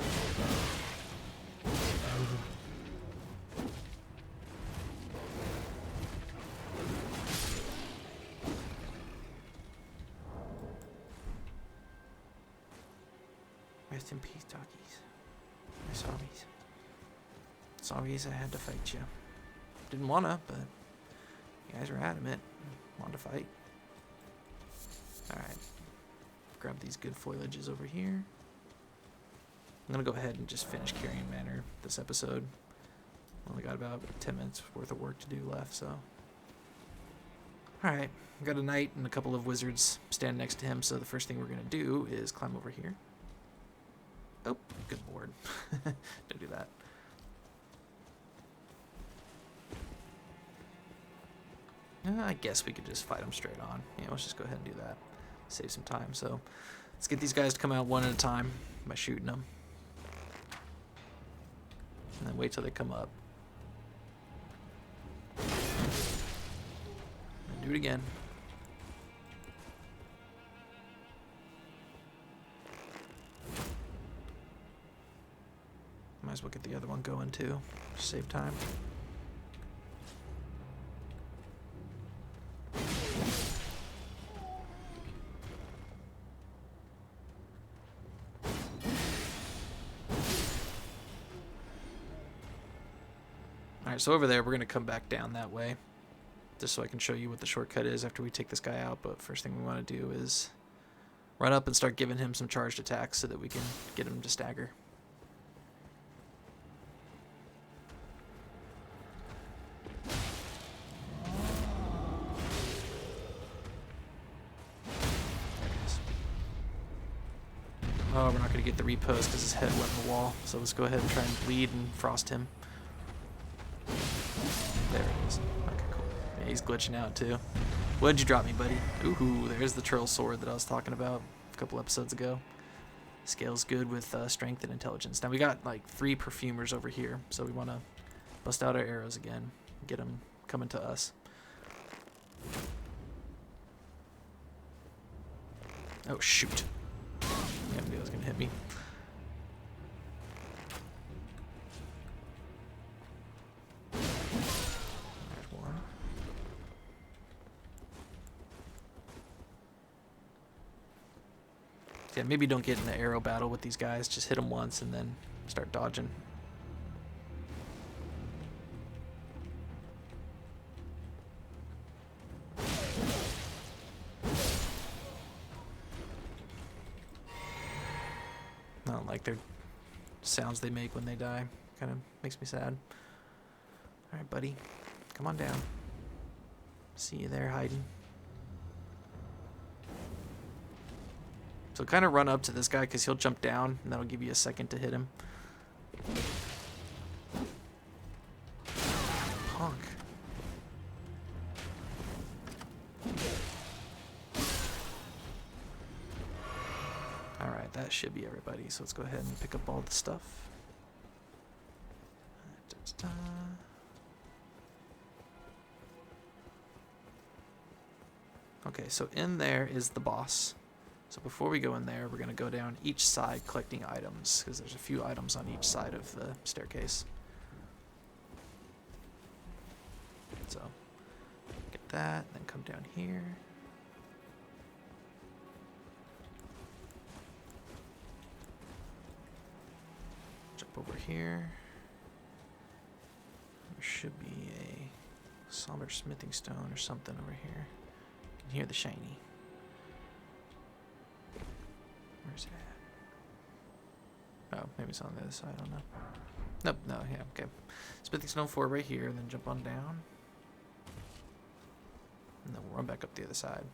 Rest in peace, doggies. My sorries. Sorries I had to fight you. Didn't wanna, but... You guys are adamant. Want to fight. Alright. Grab these good foliages over here. I'm going to go ahead and just finish Carian Manor this episode. Only got about 10 minutes worth of work to do left, so. Alright. I've got a knight and a couple of wizards stand next to him, so the first thing we're going to do is climb over here. Oh, good lord. Don't do that. I guess we could just fight them straight on. Yeah, let's just go ahead and do that. Save some time. So let's get these guys to come out one at a time by shooting them. And then wait till they come up. And do it again. Might as well get the other one going too. Just save time. Alright, so over there, we're going to come back down that way, just so I can show you what the shortcut is after we take this guy out, but first thing we want to do is run up and start giving him some charged attacks so that we can get him to stagger. Oh, we're not going to get the repose because his head went in the wall, so let's go ahead and try and bleed and frost him. There it is. Okay, cool. Yeah, he's glitching out too. What'd you drop me, buddy? Ooh, there's the Troll Sword that I was talking about a couple episodes ago. Scales good with strength and intelligence. Now we got like 3 perfumers over here, so we want to bust out our arrows again. Get them coming to us. Oh, shoot. Yeah, I knew it was going to hit me. There's one. Yeah, maybe don't get in the arrow battle with these guys. Just hit them once and then start dodging. I don't like their sounds they make when they die. Kind of makes me sad. Alright, buddy. Come on down. See you there hiding. So kind of run up to this guy because he'll jump down and that'll give you a second to hit him. Punk. Alright, that should be everybody. So let's go ahead and pick up all the stuff. Okay, so in there is the boss. So before we go in there, we're going to go down each side collecting items, because there's a few items on each side of the staircase. So, get that, then come down here. Jump over here. There should be a somber smithing stone or something over here. You can hear the shiny. Where's it at? Oh, maybe it's on the other side, I don't know. Nope, no, yeah, okay. Smithing stone 4 right here, and then jump on down. And then we'll run back up the other side.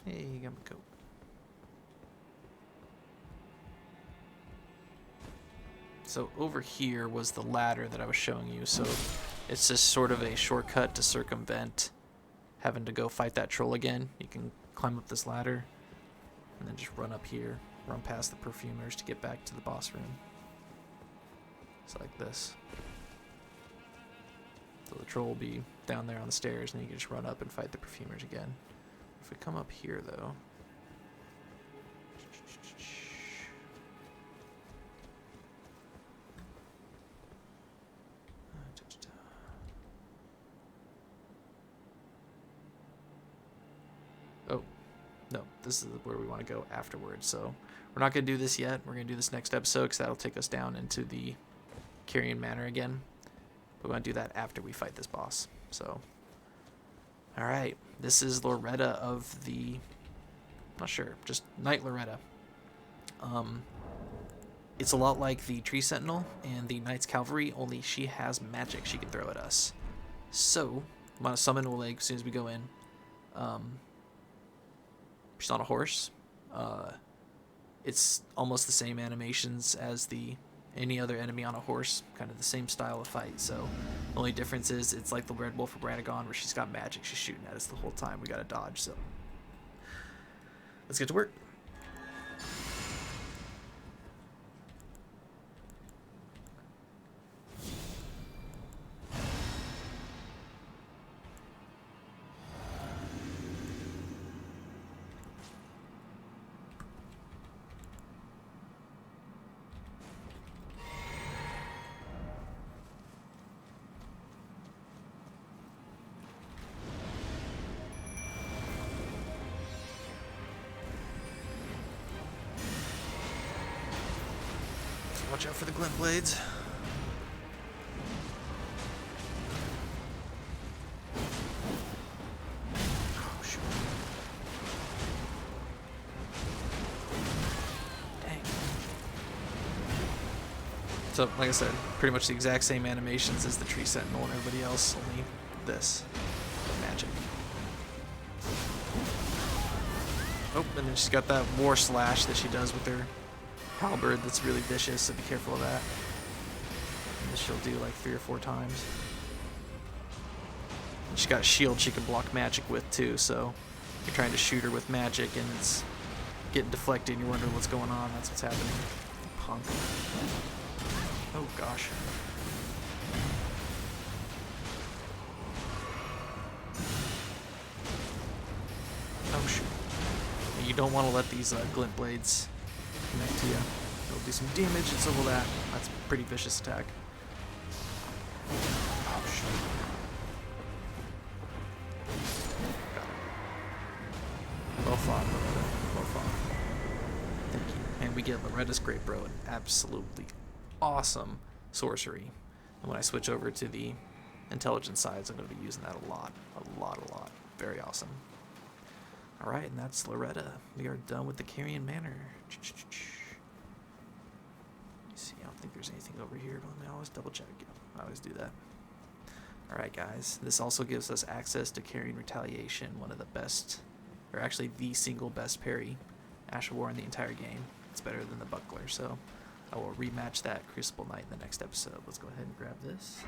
Hey, you got my coat. So over here was the ladder that I was showing you. So it's just sort of a shortcut to circumvent having to go fight that troll again. You can climb up this ladder and then just run up here, run past the perfumers to get back to the boss room. It's like this. So the troll will be down there on the stairs and you can just run up and fight the perfumers again. If we come up here though, oh, no, this is where we want to go afterwards. So we're not going to do this yet. We're going to do this next episode because that'll take us down into the Carian Manor again. But we want to do that after we fight this boss. So, alright, this is Loretta of the, not sure, just Knight Loretta. It's a lot like the Tree Sentinel and the Knight's Cavalry, only she has magic she can throw at us. So, I'm going to summon Oleg as soon as we go in. She's on a horse. It's almost the same animations as any other enemy on a horse, kind of the same style of fight. So the only difference is it's like the Red Wolf of Radagon where she's got magic she's shooting at us the whole time. We gotta dodge, so let's get to work. Watch out for the glint blades. Oh, shoot. Dang. So, like I said, pretty much the exact same animations as the Tree Sentinel and everybody else, only this magic. Oh, and then she's got that war slash that she does with her halberd that's really vicious, so be careful of that. And she'll do like 3 or 4 times. And she's got a shield she can block magic with too, so you're trying to shoot her with magic and it's getting deflected and you're wondering what's going on. That's what's happening. Punk. Oh gosh. Oh shoot. You don't want to let these glint blades connect to you. It'll do some damage and so will that. That's a pretty vicious attack. Oh shoot. Got it. Well fought, Loretta. Well fought. Thank you. And we get Loretta's Great Bro, an absolutely awesome sorcery. And when I switch over to the intelligence sides, I'm going to be using that a lot. A lot. Very awesome. Alright, and that's Loretta. We are done with the Carian Manor. Let's see, I don't think there's anything over here, but I always double check. Yeah, I always do that. Alright guys, this also gives us access to Carian Retaliation, one of the best, or actually the single best parry Ash of War in the entire game. It's better than the Buckler, so I will rematch that Crucible Knight in the next episode. Let's go ahead and grab this.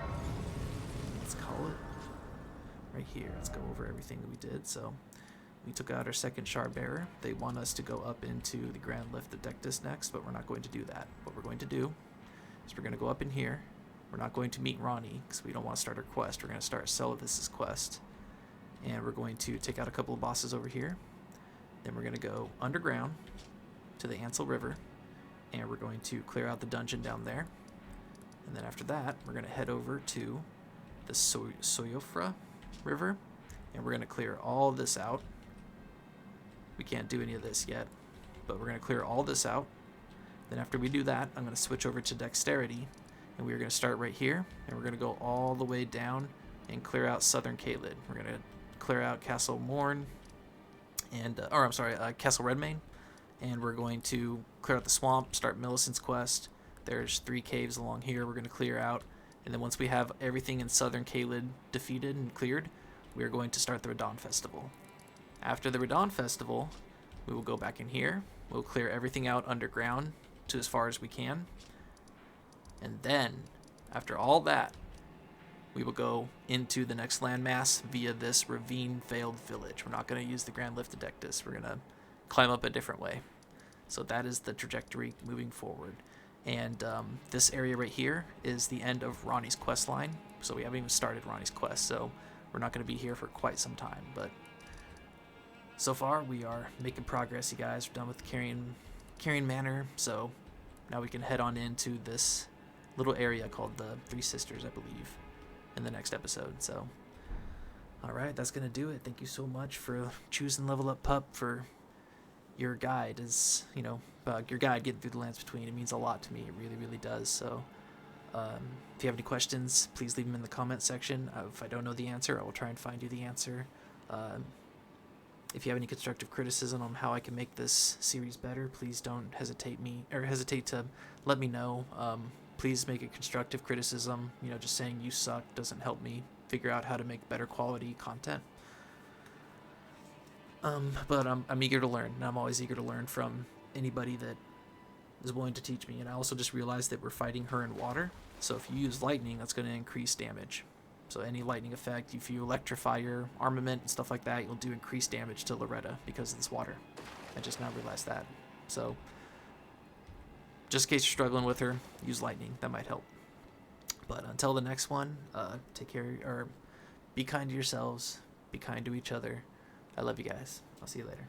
Let's call it right here. Let's go over everything that we did. So we took out our second Shard Bearer. They want us to go up into the Grand Lift Adeptus next, but we're not going to do that. What we're going to do is we're going to go up in here. We're not going to meet Ronnie because we don't want to start our quest. We're going to start Celavis's quest. And we're going to take out a couple of bosses over here. Then we're going to go underground to the Ansel River. And we're going to clear out the dungeon down there. And then after that, we're going to head over to the Soyofra River. And we're going to clear all this out. We can't do any of this yet, but we're going to clear all this out. Then after we do that, I'm going to switch over to Dexterity, and we're going to start right here, and we're going to go all the way down and clear out Southern Caelid. We're going to clear out Castle Morn, and Castle Redmane, and we're going to clear out the swamp, start Milicent's quest. There's 3 caves along here we're going to clear out, and then once we have everything in Southern Caelid defeated and cleared, we are going to start the Radon Festival. After the Radon Festival, we will go back in here. We'll clear everything out underground to as far as we can. And then, after all that, we will go into the next landmass via this ravine-veiled village. We're not going to use the Grand Lift Adeptus. We're going to climb up a different way. So that is the trajectory moving forward. And this area right here is the end of Ronnie's quest line. So we haven't even started Ronnie's quest, so we're not going to be here for quite some time. But so far, we are making progress, you guys. We're done with the Carian Manor, so now we can head on into this little area called the Three Sisters, I believe, in the next episode. So, alright, that's going to do it. Thank you so much for choosing Level Up Pup for your guide. As you know, your guide getting through the Lands Between. It means a lot to me. It really, really does. So, if you have any questions, please leave them in the comment section. If I don't know the answer, I will try and find you the answer. If you have any constructive criticism on how I can make this series better, please don't hesitate to let me know. Please make a constructive criticism. You know, just saying you suck doesn't help me figure out how to make better quality content. But I'm eager to learn, and I'm always eager to learn from anybody that is willing to teach me. And I also just realized that we're fighting her in water, so if you use lightning, that's going to increase damage. So any lightning effect, if you electrify your armament and stuff like that, you'll do increased damage to Loretta because of this water. I just now realized that. So just in case you're struggling with her, use lightning. That might help. But until the next one, take care, or be kind to yourselves, be kind to each other. I love you guys. I'll see you later.